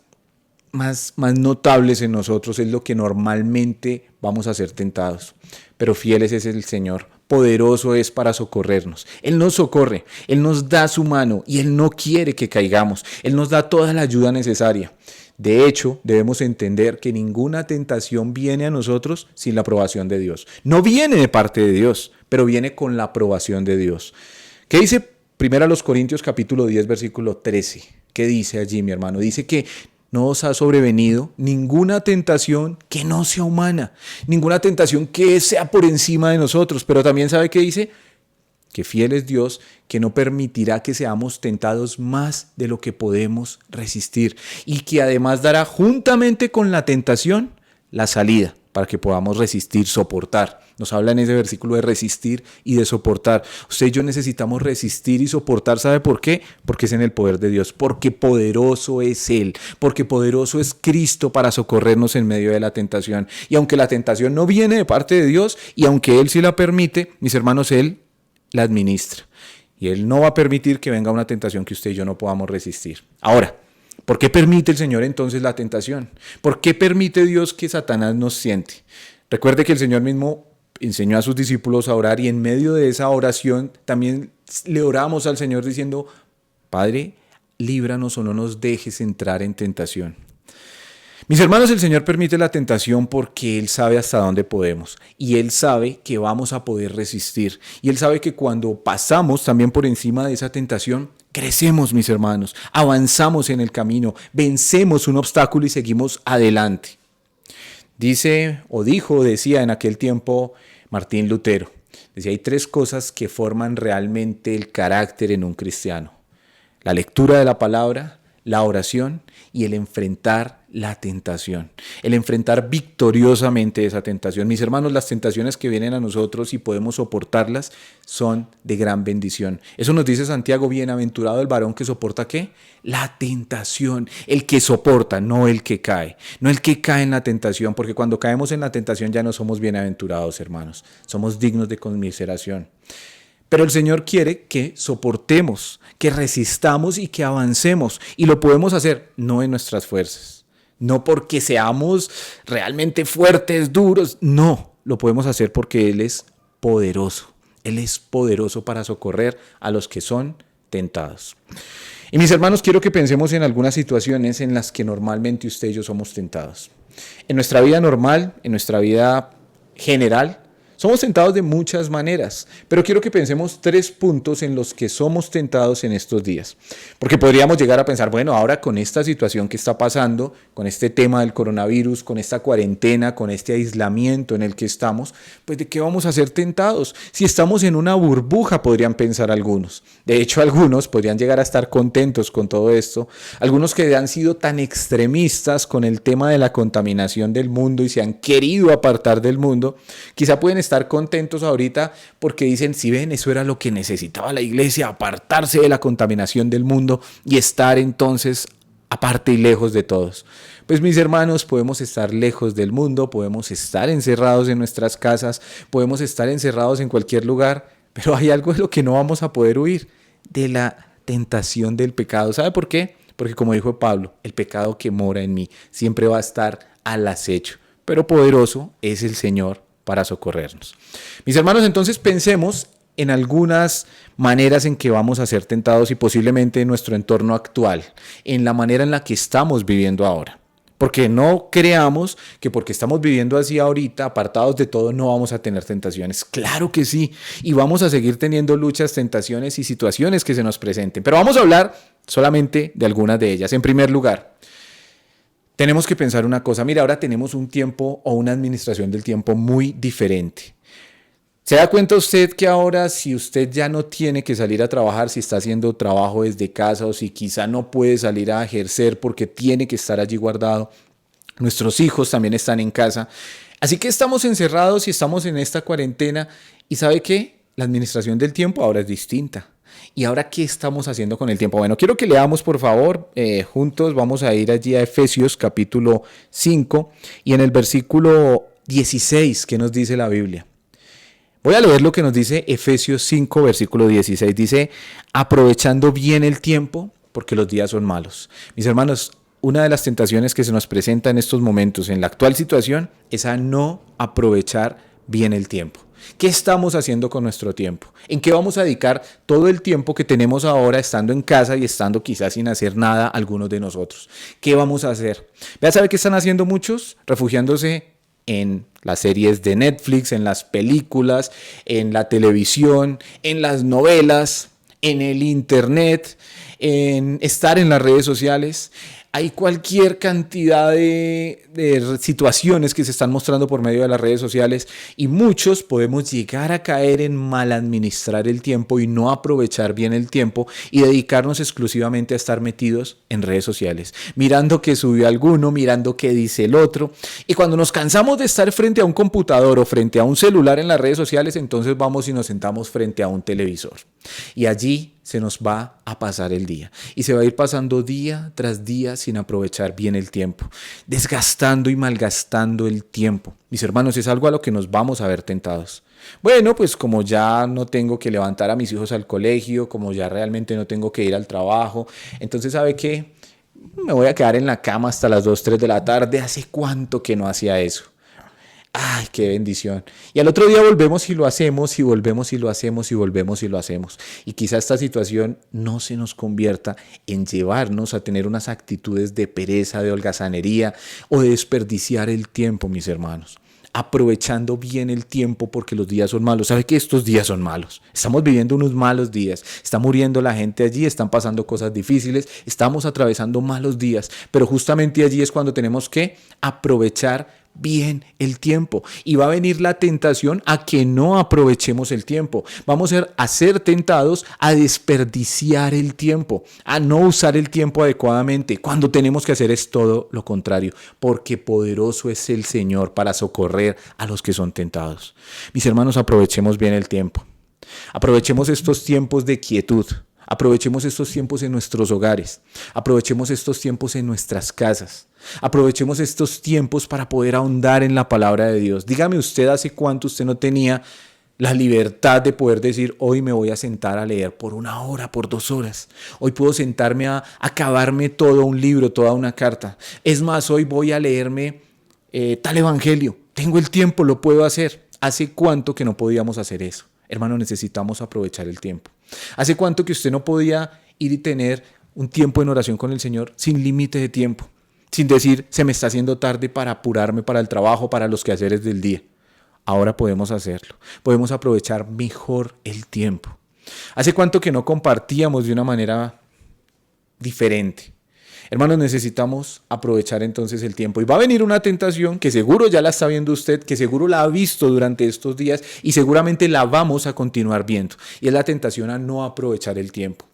notables en nosotros, es lo que normalmente vamos a ser tentados. Pero fiel es el Señor, poderoso es para socorrernos. Él nos socorre, Él nos da su mano y Él no quiere que caigamos. Él nos da toda la ayuda necesaria. De hecho, debemos entender que ninguna tentación viene a nosotros sin la aprobación de Dios. No viene de parte de Dios, pero viene con la aprobación de Dios. ¿Qué dice 1 Corintios capítulo 10, versículo 13? ¿Qué dice allí, mi hermano? Dice que no os ha sobrevenido ninguna tentación que no sea humana, ninguna tentación que sea por encima de nosotros, pero también ¿sabe qué dice? Que fiel es Dios, que no permitirá que seamos tentados más de lo que podemos resistir y que además dará juntamente con la tentación la salida para que podamos resistir, soportar. Nos habla en ese versículo de resistir y de soportar. Usted y yo necesitamos resistir y soportar. ¿Sabe por qué? Porque es en el poder de Dios, porque poderoso es Él, porque poderoso es Cristo para socorrernos en medio de la tentación. Y aunque la tentación no viene de parte de Dios, y aunque Él sí la permite, mis hermanos, Él la administra. Y Él no va a permitir que venga una tentación que usted y yo no podamos resistir. Ahora, ¿por qué permite el Señor entonces la tentación? ¿Por qué permite Dios que Satanás nos siente? Recuerde que el Señor mismo enseñó a sus discípulos a orar y en medio de esa oración también le oramos al Señor diciendo: Padre, líbranos o no nos dejes entrar en tentación. Mis hermanos, el Señor permite la tentación porque Él sabe hasta dónde podemos y Él sabe que vamos a poder resistir y Él sabe que cuando pasamos también por encima de esa tentación, crecemos, mis hermanos, avanzamos en el camino, vencemos un obstáculo y seguimos adelante. Decía en aquel tiempo Martín Lutero, decía, hay 3 cosas que forman realmente el carácter en un cristiano: la lectura de la palabra, la oración y el enfrentar la tentación, el enfrentar victoriosamente esa tentación. Mis hermanos, las tentaciones que vienen a nosotros y podemos soportarlas son de gran bendición. Eso nos dice Santiago: bienaventurado el varón que soporta ¿qué? La tentación. El que soporta, no el que cae. No el que cae en la tentación, porque cuando caemos en la tentación ya no somos bienaventurados, hermanos. Somos dignos de conmiseración. Pero el Señor quiere que soportemos, que resistamos y que avancemos. Y lo podemos hacer no en nuestras fuerzas, no porque seamos realmente fuertes, duros. No, lo podemos hacer porque Él es poderoso. Él es poderoso para socorrer a los que son tentados. Y mis hermanos, quiero que pensemos en algunas situaciones en las que normalmente usted y yo somos tentados. En nuestra vida normal, en nuestra vida general, somos tentados de muchas maneras, pero quiero que pensemos 3 puntos en los que somos tentados en estos días. Porque podríamos llegar a pensar, bueno, ahora con esta situación que está pasando, con este tema del coronavirus, con esta cuarentena, con este aislamiento en el que estamos, pues ¿de qué vamos a ser tentados? Si estamos en una burbuja, podrían pensar algunos. De hecho, algunos podrían llegar a estar contentos con todo esto. Algunos que han sido tan extremistas con el tema de la contaminación del mundo y se han querido apartar del mundo, quizá pueden estar estar contentos ahorita porque dicen, si ven, eso era lo que necesitaba la iglesia, apartarse de la contaminación del mundo y estar entonces aparte y lejos de todos. Pues mis hermanos, podemos estar lejos del mundo, podemos estar encerrados en nuestras casas, podemos estar encerrados en cualquier lugar, pero hay algo de lo que no vamos a poder huir, de la tentación del pecado. ¿Sabe por qué? Porque como dijo Pablo, el pecado que mora en mí siempre va a estar al acecho, pero poderoso es el Señor para socorrernos. Mis hermanos, entonces pensemos en algunas maneras en que vamos a ser tentados y posiblemente en nuestro entorno actual, en la manera en la que estamos viviendo ahora. Porque no creamos que porque estamos viviendo así ahorita, apartados de todo, no vamos a tener tentaciones. Claro que sí, y vamos a seguir teniendo luchas, tentaciones y situaciones que se nos presenten. Pero vamos a hablar solamente de algunas de ellas. En primer lugar, tenemos que pensar una cosa. Mira, ahora tenemos un tiempo o una administración del tiempo muy diferente. ¿Se da cuenta usted que ahora si usted ya no tiene que salir a trabajar, si está haciendo trabajo desde casa o si quizá no puede salir a ejercer porque tiene que estar allí guardado, nuestros hijos también están en casa? Así que estamos encerrados y estamos en esta cuarentena y ¿sabe qué? La administración del tiempo ahora es distinta. ¿Y ahora qué estamos haciendo con el tiempo? Bueno, quiero que leamos por favor juntos, vamos a ir allí a Efesios capítulo 5 y en el versículo 16, ¿qué nos dice la Biblia? Voy a leer lo que nos dice Efesios 5, versículo 16. Dice, aprovechando bien el tiempo, porque los días son malos. Mis hermanos, una de las tentaciones que se nos presenta en estos momentos, en la actual situación, es a no aprovechar bien el tiempo. ¿Qué estamos haciendo con nuestro tiempo? ¿En qué vamos a dedicar todo el tiempo que tenemos ahora estando en casa y estando quizás sin hacer nada algunos de nosotros? ¿Qué vamos a hacer? Vea, ¿sabe qué están haciendo muchos? Refugiándose en las series de Netflix, en las películas, en la televisión, en las novelas, en el internet, en estar en las redes sociales. Hay cualquier cantidad de situaciones que se están mostrando por medio de las redes sociales y muchos podemos llegar a caer en mal administrar el tiempo y no aprovechar bien el tiempo y dedicarnos exclusivamente a estar metidos en redes sociales, mirando qué subió alguno, mirando qué dice el otro. Y cuando nos cansamos de estar frente a un computador o frente a un celular en las redes sociales, entonces vamos y nos sentamos frente a un televisor. Y allí se nos va a pasar el día y se va a ir pasando día tras día sin aprovechar bien el tiempo, desgastando y malgastando el tiempo. Mis hermanos, es algo a lo que nos vamos a ver tentados. Bueno, pues como ya no tengo que levantar a mis hijos al colegio, como ya realmente no tengo que ir al trabajo, entonces ¿sabe qué? Me voy a quedar en la cama hasta las 2, 3 de la tarde. ¿Hace cuánto que no hacía eso? ¡Ay, qué bendición! Y al otro día volvemos y lo hacemos, y volvemos y lo hacemos, y volvemos y lo hacemos. Y quizá esta situación no se nos convierta en llevarnos a tener unas actitudes de pereza, de holgazanería o de desperdiciar el tiempo, mis hermanos. Aprovechando bien el tiempo porque los días son malos. ¿Sabe que estos días son malos? Estamos viviendo unos malos días. Está muriendo la gente allí, están pasando cosas difíciles, estamos atravesando malos días. Pero justamente allí es cuando tenemos que aprovechar bien el tiempo y va a venir la tentación a que no aprovechemos el tiempo. Vamos a ser tentados a desperdiciar el tiempo, a no usar el tiempo adecuadamente, cuando tenemos que hacer es todo lo contrario, porque poderoso es el Señor para socorrer a los que son tentados. Mis hermanos, aprovechemos bien el tiempo. Aprovechemos estos tiempos de quietud. Aprovechemos estos tiempos en nuestros hogares, aprovechemos estos tiempos en nuestras casas, aprovechemos estos tiempos para poder ahondar en la palabra de Dios. Dígame usted, ¿hace cuánto usted no tenía la libertad de poder decir, hoy me voy a sentar a leer por 1 hora, por 2 horas? Hoy puedo sentarme a acabarme todo un libro, toda una carta. Es más, hoy voy a leerme tal evangelio. Tengo el tiempo, lo puedo hacer. ¿Hace cuánto que no podíamos hacer eso? Hermano, necesitamos aprovechar el tiempo. ¿Hace cuánto que usted no podía ir y tener un tiempo en oración con el Señor sin límite de tiempo? Sin decir, se me está haciendo tarde para apurarme para el trabajo, para los quehaceres del día. Ahora podemos hacerlo. Podemos aprovechar mejor el tiempo. ¿Hace cuánto que no compartíamos de una manera diferente? Hermanos, necesitamos aprovechar entonces el tiempo. Y va a venir una tentación que seguro ya la está viendo usted, que seguro la ha visto durante estos días y seguramente la vamos a continuar viendo. Y es la tentación a no aprovechar el tiempo.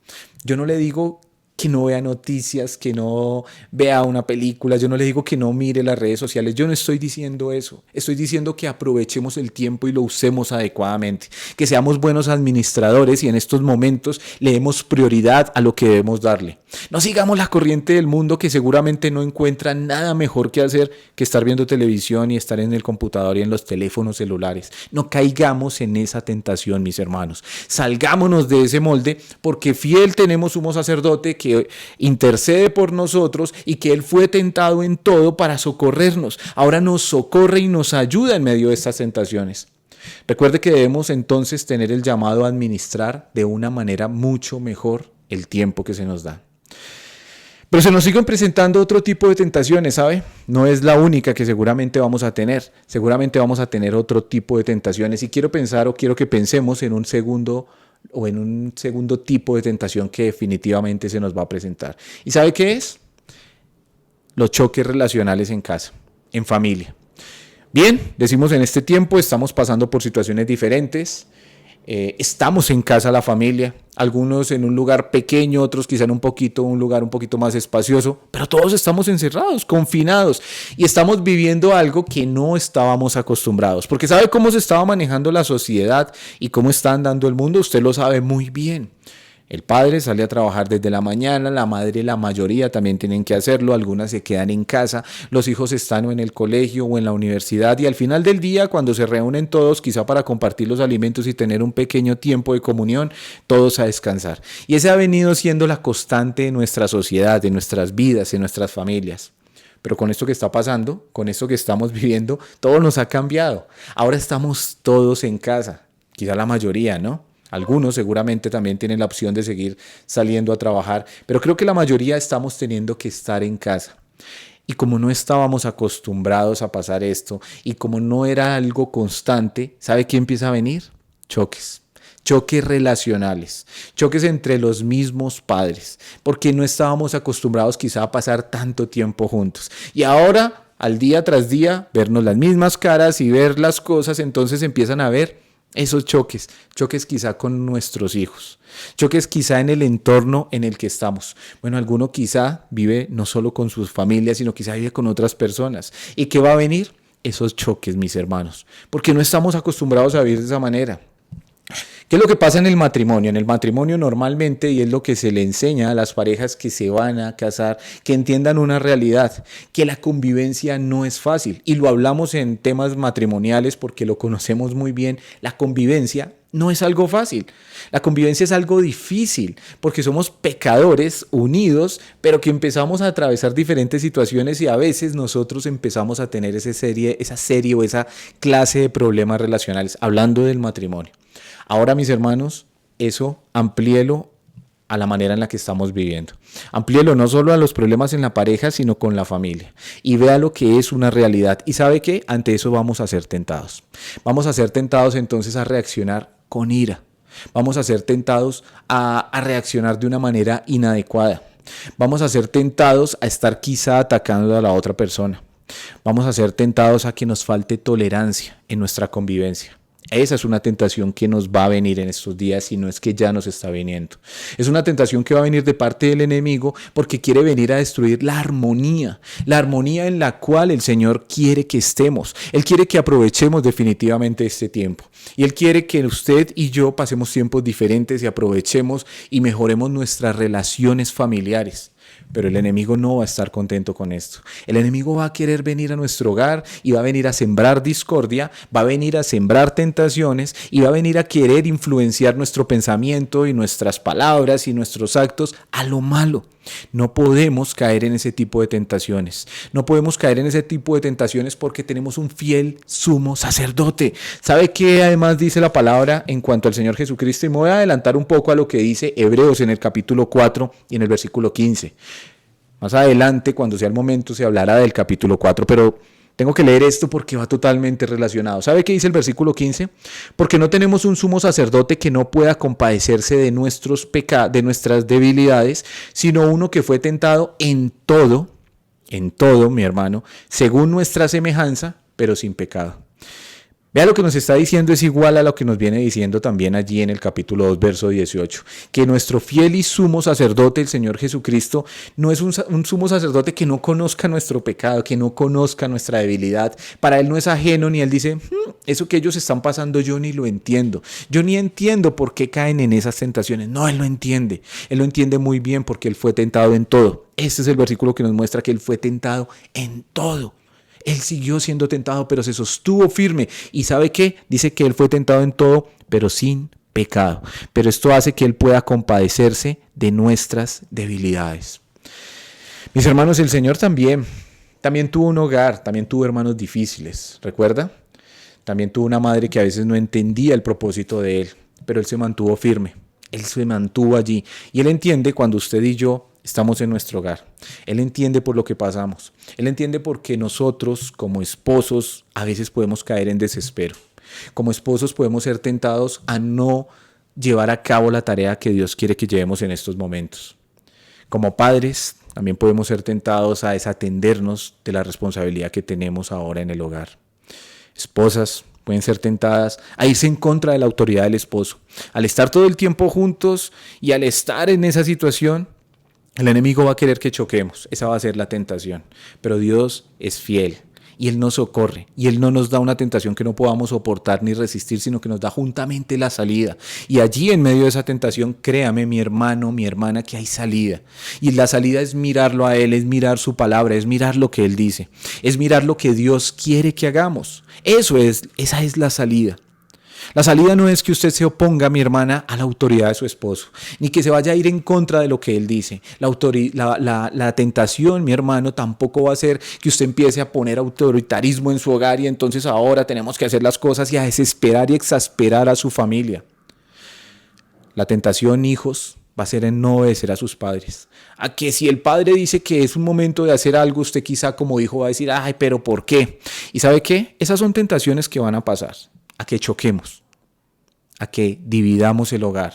Yo no le digo que no vea noticias, que no vea una película, yo no le digo que no mire las redes sociales, yo no estoy diciendo eso, estoy diciendo que aprovechemos el tiempo y lo usemos adecuadamente, que seamos buenos administradores y en estos momentos le demos prioridad a lo que debemos darle. No sigamos la corriente del mundo que seguramente no encuentra nada mejor que hacer que estar viendo televisión y estar en el computador y en los teléfonos celulares. No caigamos en esa tentación, mis hermanos. Salgámonos de ese molde porque fiel tenemos sumo sacerdote que intercede por nosotros y que Él fue tentado en todo para socorrernos. Ahora nos socorre y nos ayuda en medio de estas tentaciones. Recuerde que debemos entonces tener el llamado a administrar de una manera mucho mejor el tiempo que se nos da. Pero se nos siguen presentando otro tipo de tentaciones, ¿sabe? No es la única que seguramente vamos a tener. Seguramente vamos a tener otro tipo de tentaciones y quiero que pensemos en un segundo tipo de tentación que definitivamente se nos va a presentar. ¿Y sabe qué es? Los choques relacionales en casa, en familia. Bien, decimos en este tiempo estamos pasando por situaciones diferentes. Estamos en casa la familia, algunos en un lugar pequeño, otros quizá en un lugar un poquito más espacioso, pero todos estamos encerrados, confinados y estamos viviendo algo que no estábamos acostumbrados, porque ¿sabe cómo se estaba manejando la sociedad y cómo está andando el mundo? Usted lo sabe muy bien. El padre sale a trabajar desde la mañana, la madre, la mayoría también tienen que hacerlo, algunas se quedan en casa, los hijos están o en el colegio o en la universidad y al final del día, cuando se reúnen todos, quizá para compartir los alimentos y tener un pequeño tiempo de comunión, todos a descansar. Y ese ha venido siendo la constante de nuestra sociedad, de nuestras vidas, de nuestras familias. Pero con esto que está pasando, con esto que estamos viviendo, todo nos ha cambiado. Ahora estamos todos en casa, quizá la mayoría, ¿no? Algunos seguramente también tienen la opción de seguir saliendo a trabajar, pero creo que la mayoría estamos teniendo que estar en casa. Y como no estábamos acostumbrados a pasar esto y como no era algo constante, ¿sabe qué empieza a venir? Choques relacionales, choques entre los mismos padres, porque no estábamos acostumbrados quizá a pasar tanto tiempo juntos. Y ahora, al día tras día, vernos las mismas caras y ver las cosas, entonces empiezan a ver esos choques quizá con nuestros hijos, choques quizá en el entorno en el que estamos. Bueno, alguno quizá vive no solo con sus familias, sino quizá vive con otras personas. ¿Y qué va a venir? Esos choques, mis hermanos, porque no estamos acostumbrados a vivir de esa manera. ¿Qué es lo que pasa en el matrimonio? En el matrimonio normalmente, y es lo que se le enseña a las parejas que se van a casar, que entiendan una realidad, que la convivencia no es fácil. Y lo hablamos en temas matrimoniales porque lo conocemos muy bien. La convivencia no es algo fácil. La convivencia es algo difícil porque somos pecadores unidos, pero que empezamos a atravesar diferentes situaciones y a veces nosotros empezamos a tener esa serie o esa clase de problemas relacionales, hablando del matrimonio. Ahora, mis hermanos, eso amplíelo a la manera en la que estamos viviendo. Amplíelo no solo a los problemas en la pareja, sino con la familia. Y vea lo que es una realidad. ¿Y sabe qué? Ante eso vamos a ser tentados. Vamos a ser tentados entonces a reaccionar con ira. Vamos a ser tentados a reaccionar de una manera inadecuada. Vamos a ser tentados a estar quizá atacando a la otra persona. Vamos a ser tentados a que nos falte tolerancia en nuestra convivencia. Esa es una tentación que nos va a venir en estos días y no es que ya nos está viniendo. Es una tentación que va a venir de parte del enemigo porque quiere venir a destruir la armonía en la cual el Señor quiere que estemos. Él quiere que aprovechemos definitivamente este tiempo. Y Él quiere que usted y yo pasemos tiempos diferentes y aprovechemos y mejoremos nuestras relaciones familiares. Pero el enemigo no va a estar contento con esto. El enemigo va a querer venir a nuestro hogar y va a venir a sembrar discordia, va a venir a sembrar tentaciones y va a venir a querer influenciar nuestro pensamiento y nuestras palabras y nuestros actos a lo malo. No podemos caer en ese tipo de tentaciones. No podemos caer en ese tipo de tentaciones porque tenemos un fiel sumo sacerdote. ¿Sabe qué además dice la palabra en cuanto al Señor Jesucristo? Y me voy a adelantar un poco a lo que dice Hebreos en el capítulo 4 y en el versículo 15. Más adelante, cuando sea el momento, se hablará del capítulo 4, pero tengo que leer esto porque va totalmente relacionado. ¿Sabe qué dice el versículo 15? Porque no tenemos un sumo sacerdote que no pueda compadecerse de nuestros pecados, de nuestras debilidades, sino uno que fue tentado en todo, mi hermano, según nuestra semejanza, pero sin pecado. Vea, lo que nos está diciendo es igual a lo que nos viene diciendo también allí en el capítulo 2, verso 18, que nuestro fiel y sumo sacerdote, el Señor Jesucristo, no es un sumo sacerdote que no conozca nuestro pecado, que no conozca nuestra debilidad. Para Él no es ajeno, ni Él dice, eso que ellos están pasando yo ni lo entiendo. Yo ni entiendo por qué caen en esas tentaciones. No, Él lo entiende. Él lo entiende muy bien porque Él fue tentado en todo. Este es el versículo que nos muestra que Él fue tentado en todo. Él siguió siendo tentado, pero se sostuvo firme. ¿Y sabe qué? Dice que Él fue tentado en todo, pero sin pecado. Pero esto hace que Él pueda compadecerse de nuestras debilidades. Mis hermanos, el Señor también tuvo un hogar, también tuvo hermanos difíciles, ¿recuerda? También tuvo una madre que a veces no entendía el propósito de Él, pero Él se mantuvo firme. Él se mantuvo allí. Y Él entiende cuando usted y yo estamos en nuestro hogar. Él entiende por lo que pasamos. Él entiende porque nosotros, como esposos, a veces podemos caer en desespero. Como esposos podemos ser tentados a no llevar a cabo la tarea que Dios quiere que llevemos en estos momentos. Como padres, también podemos ser tentados a desatendernos de la responsabilidad que tenemos ahora en el hogar. Esposas pueden ser tentadas a irse en contra de la autoridad del esposo. Al estar todo el tiempo juntos y al estar en esa situación, el enemigo va a querer que choquemos. Esa va a ser la tentación. Pero Dios es fiel y Él nos socorre. Y Él no nos da una tentación que no podamos soportar ni resistir, sino que nos da juntamente la salida. Y allí en medio de esa tentación, créame, mi hermano, mi hermana, que hay salida. Y la salida es mirarlo a Él, es mirar su palabra, es mirar lo que Él dice. Es mirar lo que Dios quiere que hagamos. Esa es la salida. La salida no es que usted se oponga, mi hermana, a la autoridad de su esposo, ni que se vaya a ir en contra de lo que él dice. La tentación, mi hermano, tampoco va a ser que usted empiece a poner autoritarismo en su hogar y entonces ahora tenemos que hacer las cosas y a desesperar y exasperar a su familia. La tentación, hijos, va a ser en no obedecer a sus padres. A que si el padre dice que es un momento de hacer algo, usted quizá como hijo va a decir, ay, pero ¿por qué? ¿Y sabe qué? Esas son tentaciones que van a pasar. A que choquemos, a que dividamos el hogar,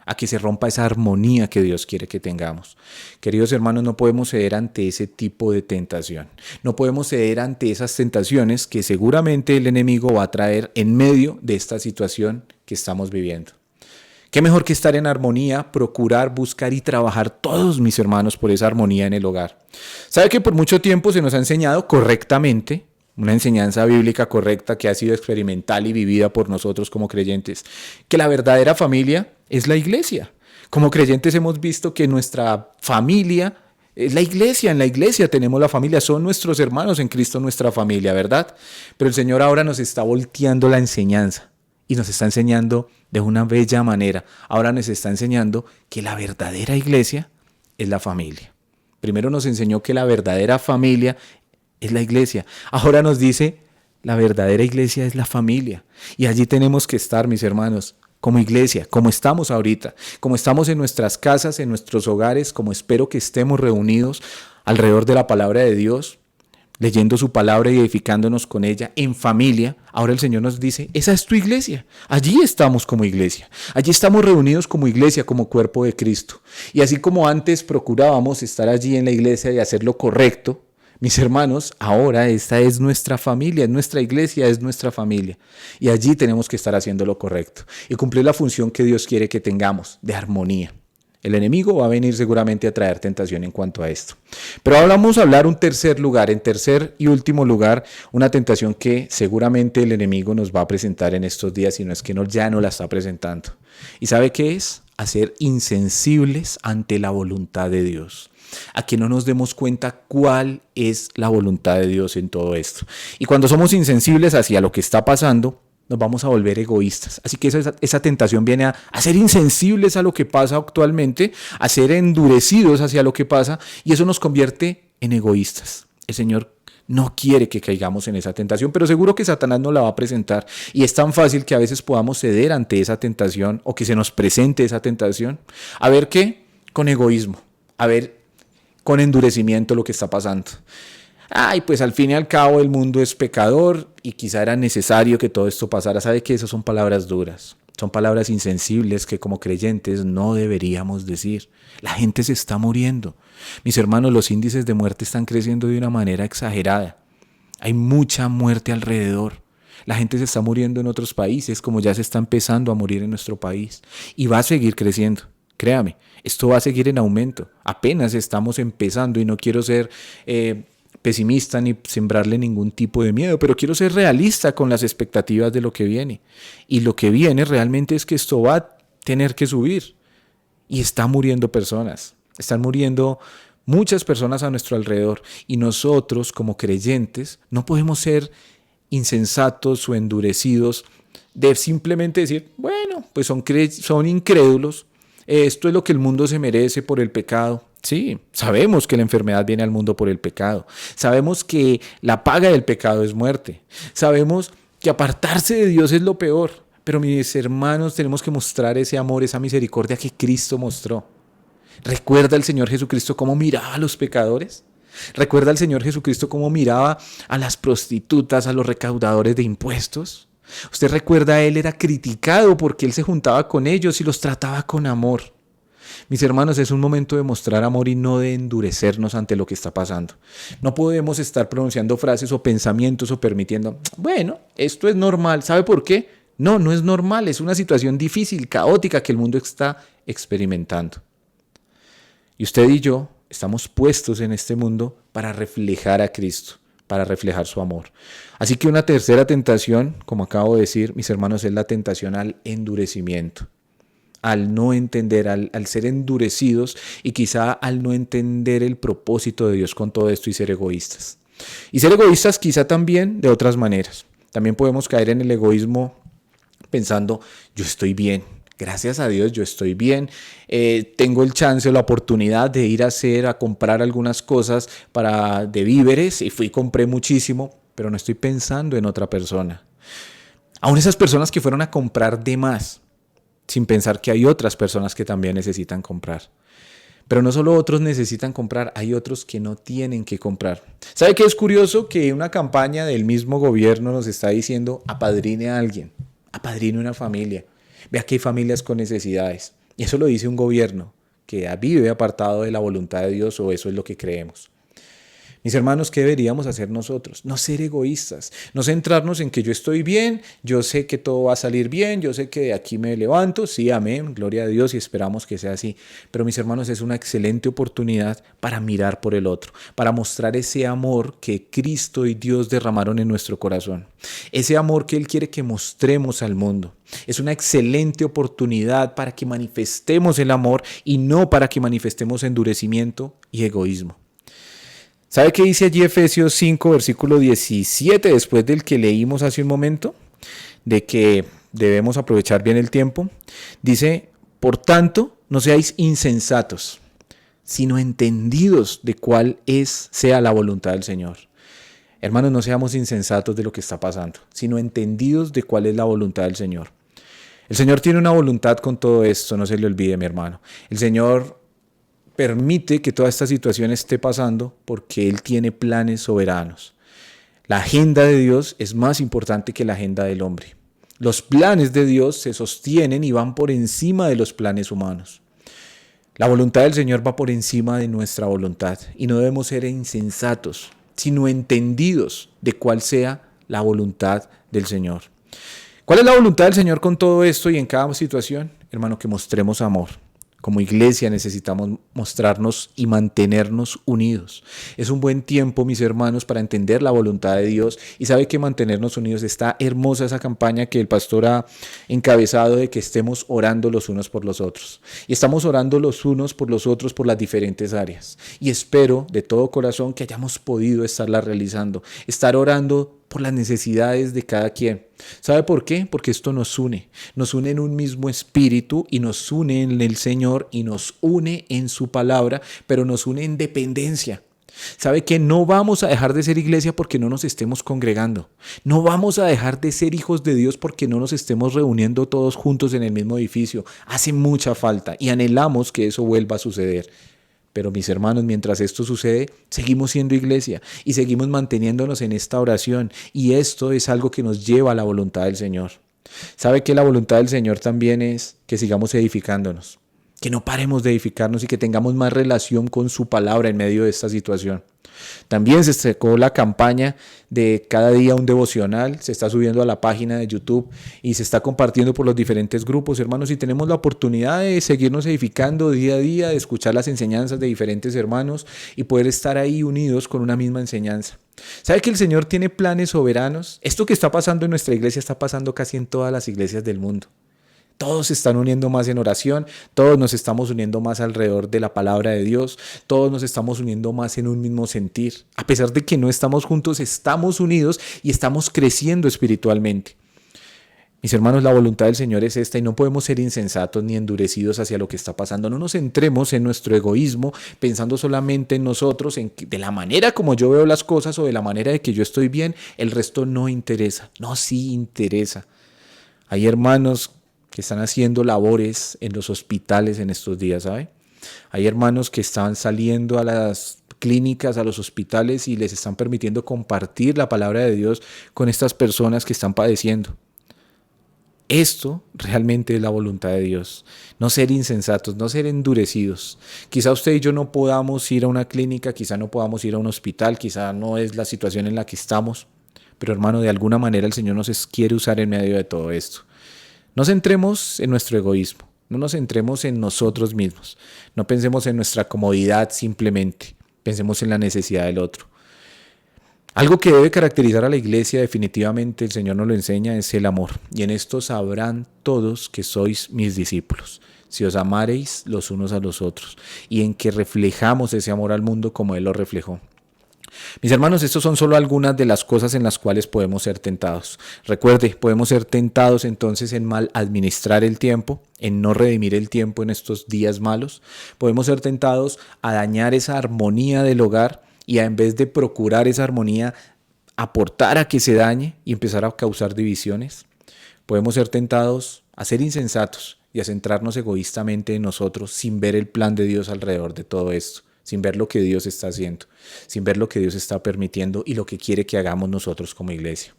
a que se rompa esa armonía que Dios quiere que tengamos. Queridos hermanos, no podemos ceder ante ese tipo de tentación. No podemos ceder ante esas tentaciones que seguramente el enemigo va a traer en medio de esta situación que estamos viviendo. Qué mejor que estar en armonía, procurar, buscar y trabajar todos, mis hermanos, por esa armonía en el hogar. ¿Sabe que por mucho tiempo se nos ha enseñado correctamente? Una enseñanza bíblica correcta que ha sido experimental y vivida por nosotros como creyentes, que la verdadera familia es la iglesia. Como creyentes hemos visto que nuestra familia es la iglesia. En la iglesia tenemos la familia, son nuestros hermanos en Cristo nuestra familia, ¿verdad? Pero el Señor ahora nos está volteando la enseñanza y nos está enseñando de una bella manera. Ahora nos está enseñando que la verdadera iglesia es la familia. Primero nos enseñó que la verdadera familia es la iglesia. Ahora nos dice, la verdadera iglesia es la familia. Y allí tenemos que estar, mis hermanos, como iglesia, como estamos ahorita, como estamos en nuestras casas, en nuestros hogares, como espero que estemos reunidos alrededor de la palabra de Dios, leyendo su palabra y edificándonos con ella en familia. Ahora el Señor nos dice, esa es tu iglesia. Allí estamos como iglesia. Allí estamos reunidos como iglesia, como cuerpo de Cristo. Y así como antes procurábamos estar allí en la iglesia y hacer lo correcto, mis hermanos, ahora esta es nuestra familia, nuestra iglesia es nuestra familia. Y allí tenemos que estar haciendo lo correcto y cumplir la función que Dios quiere que tengamos, de armonía. El enemigo va a venir seguramente a traer tentación en cuanto a esto. Pero ahora vamos a hablar en tercer y último lugar, una tentación que seguramente el enemigo nos va a presentar en estos días, si no es que ya no la está presentando. ¿Y sabe qué es? A ser insensibles ante la voluntad de Dios. A que no nos demos cuenta cuál es la voluntad de Dios en todo esto. Y cuando somos insensibles hacia lo que está pasando, nos vamos a volver egoístas. Así que esa tentación viene a ser insensibles a lo que pasa actualmente, a ser endurecidos hacia lo que pasa, y eso nos convierte en egoístas. El Señor no quiere que caigamos en esa tentación, pero seguro que Satanás nos la va a presentar. Y es tan fácil que a veces podamos ceder ante esa tentación o que se nos presente esa tentación. A ver qué, con egoísmo. A ver con endurecimiento lo que está pasando. Ay, pues al fin y al cabo el mundo es pecador y quizá era necesario que todo esto pasara. ¿Sabe qué? Esas son palabras duras. Son palabras insensibles que como creyentes no deberíamos decir. La gente se está muriendo. Mis hermanos, los índices de muerte están creciendo de una manera exagerada. Hay mucha muerte alrededor. La gente se está muriendo en otros países como ya se está empezando a morir en nuestro país. Y va a seguir creciendo. Créame, esto va a seguir en aumento. Apenas estamos empezando y no quiero ser pesimista ni sembrarle ningún tipo de miedo, pero quiero ser realista con las expectativas de lo que viene. Y lo que viene realmente es que esto va a tener que subir. Y están muriendo personas. Están muriendo muchas personas a nuestro alrededor. Y nosotros como creyentes no podemos ser insensatos o endurecidos de simplemente decir, bueno, pues son incrédulos, esto es lo que el mundo se merece por el pecado. Sí, sabemos que la enfermedad viene al mundo por el pecado, sabemos que la paga del pecado es muerte, sabemos que apartarse de Dios es lo peor, pero mis hermanos, tenemos que mostrar ese amor, esa misericordia que Cristo mostró. ¿Recuerda el Señor Jesucristo cómo miraba a los pecadores? ¿Recuerda el Señor Jesucristo cómo miraba a las prostitutas, a los recaudadores de impuestos? ¿Usted recuerda? Él era criticado porque él se juntaba con ellos y los trataba con amor. Mis hermanos, es un momento de mostrar amor y no de endurecernos ante lo que está pasando. No podemos estar pronunciando frases o pensamientos o permitiendo, bueno, esto es normal. ¿Sabe por qué? No, no es normal. Es una situación difícil, caótica que el mundo está experimentando. Y usted y yo estamos puestos en este mundo para reflejar a Cristo, para reflejar su amor. Así que una tercera tentación, como acabo de decir, mis hermanos, es la tentación al endurecimiento, al no entender, al ser endurecidos y quizá al no entender el propósito de Dios con todo esto y ser egoístas. Y ser egoístas quizá también de otras maneras. También podemos caer en el egoísmo pensando, yo estoy bien. Gracias a Dios yo estoy bien, tengo el chance o la oportunidad de ir a comprar algunas cosas de víveres y compré muchísimo, pero no estoy pensando en otra persona. Aún esas personas que fueron a comprar de más, sin pensar que hay otras personas que también necesitan comprar. Pero no solo otros necesitan comprar, hay otros que no tienen que comprar. ¿Sabe qué es curioso? Que una campaña del mismo gobierno nos está diciendo apadrine a alguien, apadrine una familia. Vea que hay familias con necesidades. Y eso lo dice un gobierno que vive apartado de la voluntad de Dios, o eso es lo que creemos. Mis hermanos, ¿qué deberíamos hacer nosotros? No ser egoístas, no centrarnos en que yo estoy bien, yo sé que todo va a salir bien, yo sé que de aquí me levanto, sí, amén, gloria a Dios y esperamos que sea así. Pero mis hermanos, es una excelente oportunidad para mirar por el otro, para mostrar ese amor que Cristo y Dios derramaron en nuestro corazón, ese amor que Él quiere que mostremos al mundo. Es una excelente oportunidad para que manifestemos el amor y no para que manifestemos endurecimiento y egoísmo. ¿Sabe qué dice allí Efesios 5, versículo 17, después del que leímos hace un momento? De que debemos aprovechar bien el tiempo. Dice, por tanto, no seáis insensatos, sino entendidos de cuál sea la voluntad del Señor. Hermanos, no seamos insensatos de lo que está pasando, sino entendidos de cuál es la voluntad del Señor. El Señor tiene una voluntad con todo esto, no se le olvide, mi hermano. El Señor permite que toda esta situación esté pasando porque Él tiene planes soberanos. La agenda de Dios es más importante que la agenda del hombre. Los planes de Dios se sostienen y van por encima de los planes humanos. La voluntad del Señor va por encima de nuestra voluntad y no debemos ser insensatos, sino entendidos de cuál sea la voluntad del Señor. ¿Cuál es la voluntad del Señor con todo esto y en cada situación? Hermano, que mostremos amor. Como iglesia necesitamos mostrarnos y mantenernos unidos. Es un buen tiempo, mis hermanos, para entender la voluntad de Dios. Y sabe que mantenernos unidos, está hermosa esa campaña que el pastor ha encabezado de que estemos orando los unos por los otros. Y estamos orando los unos por los otros por las diferentes áreas. Y espero de todo corazón que hayamos podido estarla realizando. Estar orando por las necesidades de cada quien. ¿Sabe por qué? Porque esto nos une en un mismo espíritu y nos une en el Señor y nos une en su palabra, pero nos une en dependencia. ¿Sabe que no vamos a dejar de ser iglesia porque no nos estemos congregando? No vamos a dejar de ser hijos de Dios porque no nos estemos reuniendo todos juntos en el mismo edificio. Hace mucha falta y anhelamos que eso vuelva a suceder. Pero mis hermanos, mientras esto sucede, seguimos siendo iglesia y seguimos manteniéndonos en esta oración. Y esto es algo que nos lleva a la voluntad del Señor. ¿Sabe que la voluntad del Señor también es que sigamos edificándonos? que no paremos de edificarnos y que tengamos más relación con su palabra en medio de esta situación. También se sacó la campaña de cada día un devocional, se está subiendo a la página de YouTube y se está compartiendo por los diferentes grupos, hermanos, y tenemos la oportunidad de seguirnos edificando día a día, de escuchar las enseñanzas de diferentes hermanos y poder estar ahí unidos con una misma enseñanza. ¿Sabe que el Señor tiene planes soberanos? Esto que está pasando en nuestra iglesia está pasando casi en todas las iglesias del mundo. Todos se están uniendo más en oración, todos nos estamos uniendo más alrededor de la palabra de Dios, todos nos estamos uniendo más en un mismo sentir. A pesar de que no estamos juntos, estamos unidos y estamos creciendo espiritualmente. Mis hermanos, la voluntad del Señor es esta y no podemos ser insensatos ni endurecidos hacia lo que está pasando. No nos centremos en nuestro egoísmo pensando solamente en nosotros, en que de la manera como yo veo las cosas o de la manera de que yo estoy bien, el resto no interesa. No, sí interesa. Hay hermanos que están haciendo labores en los hospitales en estos días, ¿sabe? Hay hermanos que están saliendo a las clínicas, a los hospitales y les están permitiendo compartir la palabra de Dios con estas personas que están padeciendo. Esto realmente es la voluntad de Dios. No ser insensatos, no ser endurecidos. Quizá usted y yo no podamos ir a una clínica, quizá no podamos ir a un hospital, quizá no es la situación en la que estamos, pero hermano, de alguna manera el Señor nos quiere usar en medio de todo esto. No centremos en nuestro egoísmo, no nos centremos en nosotros mismos, no pensemos en nuestra comodidad simplemente, pensemos en la necesidad del otro. Algo que debe caracterizar a la iglesia, definitivamente el Señor nos lo enseña, es el amor. Y en esto sabrán todos que sois mis discípulos, si os amareis los unos a los otros, y en que reflejamos ese amor al mundo como Él lo reflejó. Mis hermanos, estas son solo algunas de las cosas en las cuales podemos ser tentados. Recuerde, podemos ser tentados entonces en mal administrar el tiempo, en no redimir el tiempo en estos días malos. Podemos ser tentados a dañar esa armonía del hogar y a, en vez de procurar esa armonía, aportar a que se dañe y empezar a causar divisiones. Podemos ser tentados a ser insensatos y a centrarnos egoístamente en nosotros sin ver el plan de Dios alrededor de todo esto, sin ver lo que Dios está haciendo, sin ver lo que Dios está permitiendo y lo que quiere que hagamos nosotros como iglesia.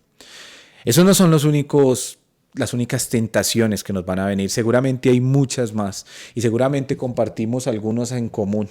Esos no son las únicas tentaciones que nos van a venir. Seguramente hay muchas más y seguramente compartimos algunas en común,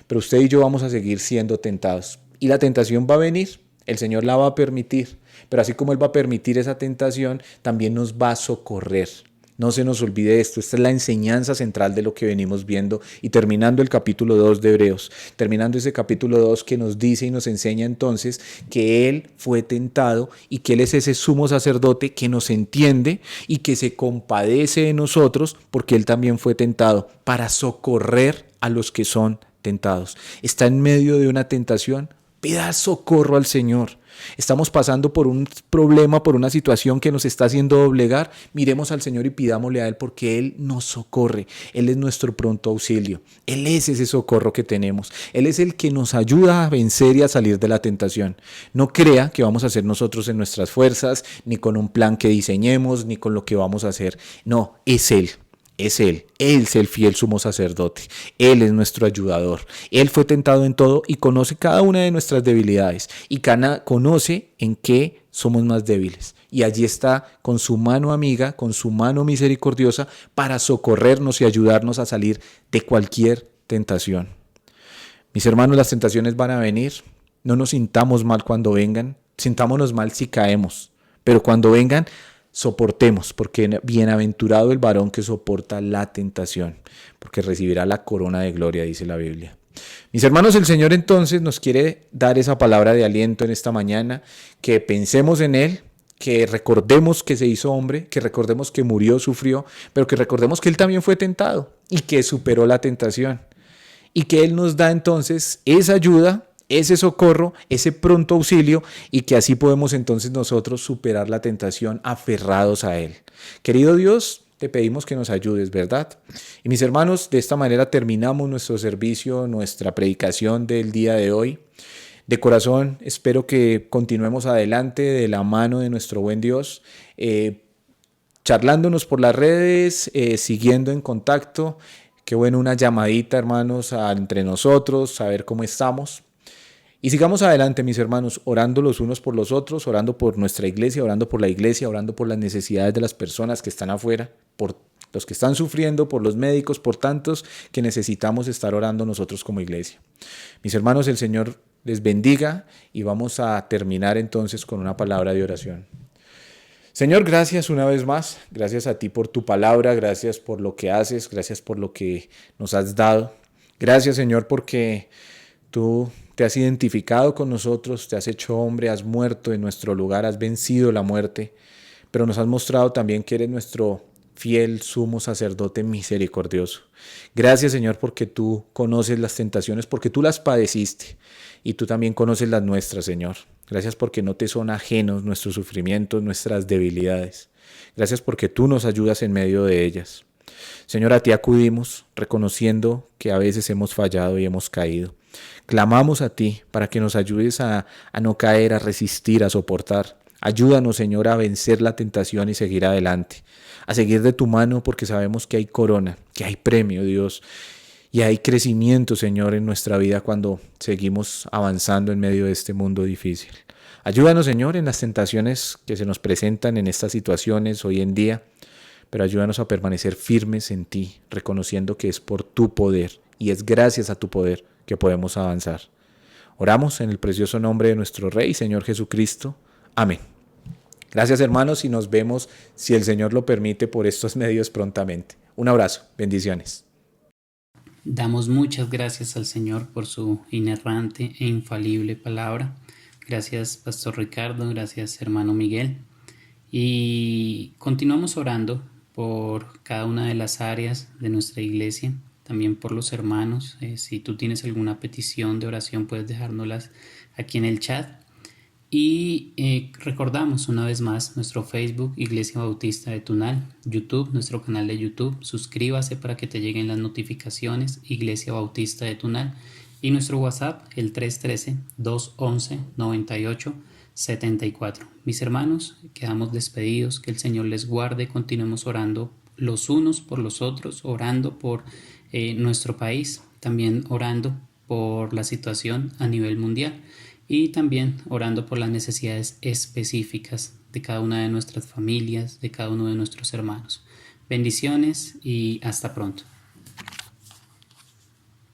pero usted y yo vamos a seguir siendo tentados. Y la tentación va a venir, el Señor la va a permitir, pero así como Él va a permitir esa tentación, también nos va a socorrer. No se nos olvide esto, esta es la enseñanza central de lo que venimos viendo y terminando el capítulo 2 de Hebreos, terminando ese capítulo 2 que nos dice y nos enseña entonces que Él fue tentado y que Él es ese sumo sacerdote que nos entiende y que se compadece de nosotros porque Él también fue tentado para socorrer a los que son tentados. Está en medio de una tentación, pida socorro al Señor. Estamos pasando por un problema, por una situación que nos está haciendo doblegar. Miremos al Señor y pidámosle a Él porque Él nos socorre. Él es nuestro pronto auxilio. Él es ese socorro que tenemos. Él es el que nos ayuda a vencer y a salir de la tentación. No crea que vamos a hacer nosotros en nuestras fuerzas, ni con un plan que diseñemos, ni con lo que vamos a hacer. No, es Él. Es Él es el fiel sumo sacerdote, Él es nuestro ayudador. Él fue tentado en todo y conoce cada una de nuestras debilidades y conoce en qué somos más débiles. Y allí está con su mano amiga, con su mano misericordiosa para socorrernos y ayudarnos a salir de cualquier tentación. Mis hermanos, las tentaciones van a venir, no nos sintamos mal cuando vengan, sintámonos mal si caemos, pero cuando vengan, soportemos, porque bienaventurado el varón que soporta la tentación, porque recibirá la corona de gloria, dice la Biblia. Mis hermanos, el Señor entonces nos quiere dar esa palabra de aliento en esta mañana, que pensemos en Él, que recordemos que se hizo hombre, que recordemos que murió, sufrió, pero que recordemos que Él también fue tentado y que superó la tentación. Y que Él nos da entonces esa ayuda, ese socorro, ese pronto auxilio y que así podemos entonces nosotros superar la tentación aferrados a Él. Querido Dios, te pedimos que nos ayudes, ¿verdad? Y mis hermanos, de esta manera terminamos nuestro servicio, nuestra predicación del día de hoy. De corazón, espero que continuemos adelante de la mano de nuestro buen Dios, charlándonos por las redes, siguiendo en contacto. Qué bueno una llamadita, hermanos, entre nosotros, saber cómo estamos. Y sigamos adelante, mis hermanos, orando los unos por los otros, orando por nuestra iglesia, orando por la iglesia, orando por las necesidades de las personas que están afuera, por los que están sufriendo, por los médicos, por tantos que necesitamos estar orando nosotros como iglesia. Mis hermanos, el Señor les bendiga y vamos a terminar entonces con una palabra de oración. Señor, gracias una vez más, gracias a ti por tu palabra, gracias por lo que haces, gracias por lo que nos has dado. Gracias, Señor, porque tú te has identificado con nosotros, te has hecho hombre, has muerto en nuestro lugar, has vencido la muerte, pero nos has mostrado también que eres nuestro fiel sumo sacerdote misericordioso. Gracias, Señor, porque tú conoces las tentaciones, porque tú las padeciste y tú también conoces las nuestras, Señor. Gracias porque no te son ajenos nuestros sufrimientos, nuestras debilidades. Gracias porque tú nos ayudas en medio de ellas. Señor, a ti acudimos, reconociendo que a veces hemos fallado y hemos caído. Clamamos a ti para que nos ayudes a no caer, a resistir, a soportar. Ayúdanos, Señor, a vencer la tentación y seguir adelante, a seguir de tu mano porque sabemos que hay corona, que hay premio, Dios, y hay crecimiento, Señor, en nuestra vida cuando seguimos avanzando en medio de este mundo difícil. Ayúdanos, Señor, en las tentaciones que se nos presentan en estas situaciones hoy en día, pero ayúdanos a permanecer firmes en ti, reconociendo que es por tu poder y es gracias a tu poder que podemos avanzar. Oramos en el precioso nombre de nuestro Rey, Señor Jesucristo. Amén. Gracias, hermanos, y nos vemos, si el Señor lo permite, por estos medios prontamente. Un abrazo, bendiciones. Damos muchas gracias al Señor por su inerrante e infalible palabra. Gracias, Pastor Ricardo, gracias, hermano Miguel. Y continuamos orando por cada una de las áreas de nuestra iglesia, también por los hermanos. Si tú tienes alguna petición de oración, puedes dejárnoslas aquí en el chat. Y recordamos una vez más nuestro Facebook, Iglesia Bautista de Tunal, YouTube, nuestro canal de YouTube. Suscríbase para que te lleguen las notificaciones, Iglesia Bautista de Tunal. Y nuestro WhatsApp, el 313-211-9874. Mis hermanos, quedamos despedidos. Que el Señor les guarde. Continuemos orando los unos por los otros, orando por nuestro país, también orando por la situación a nivel mundial y también orando por las necesidades específicas de cada una de nuestras familias, de cada uno de nuestros hermanos. Bendiciones y hasta pronto.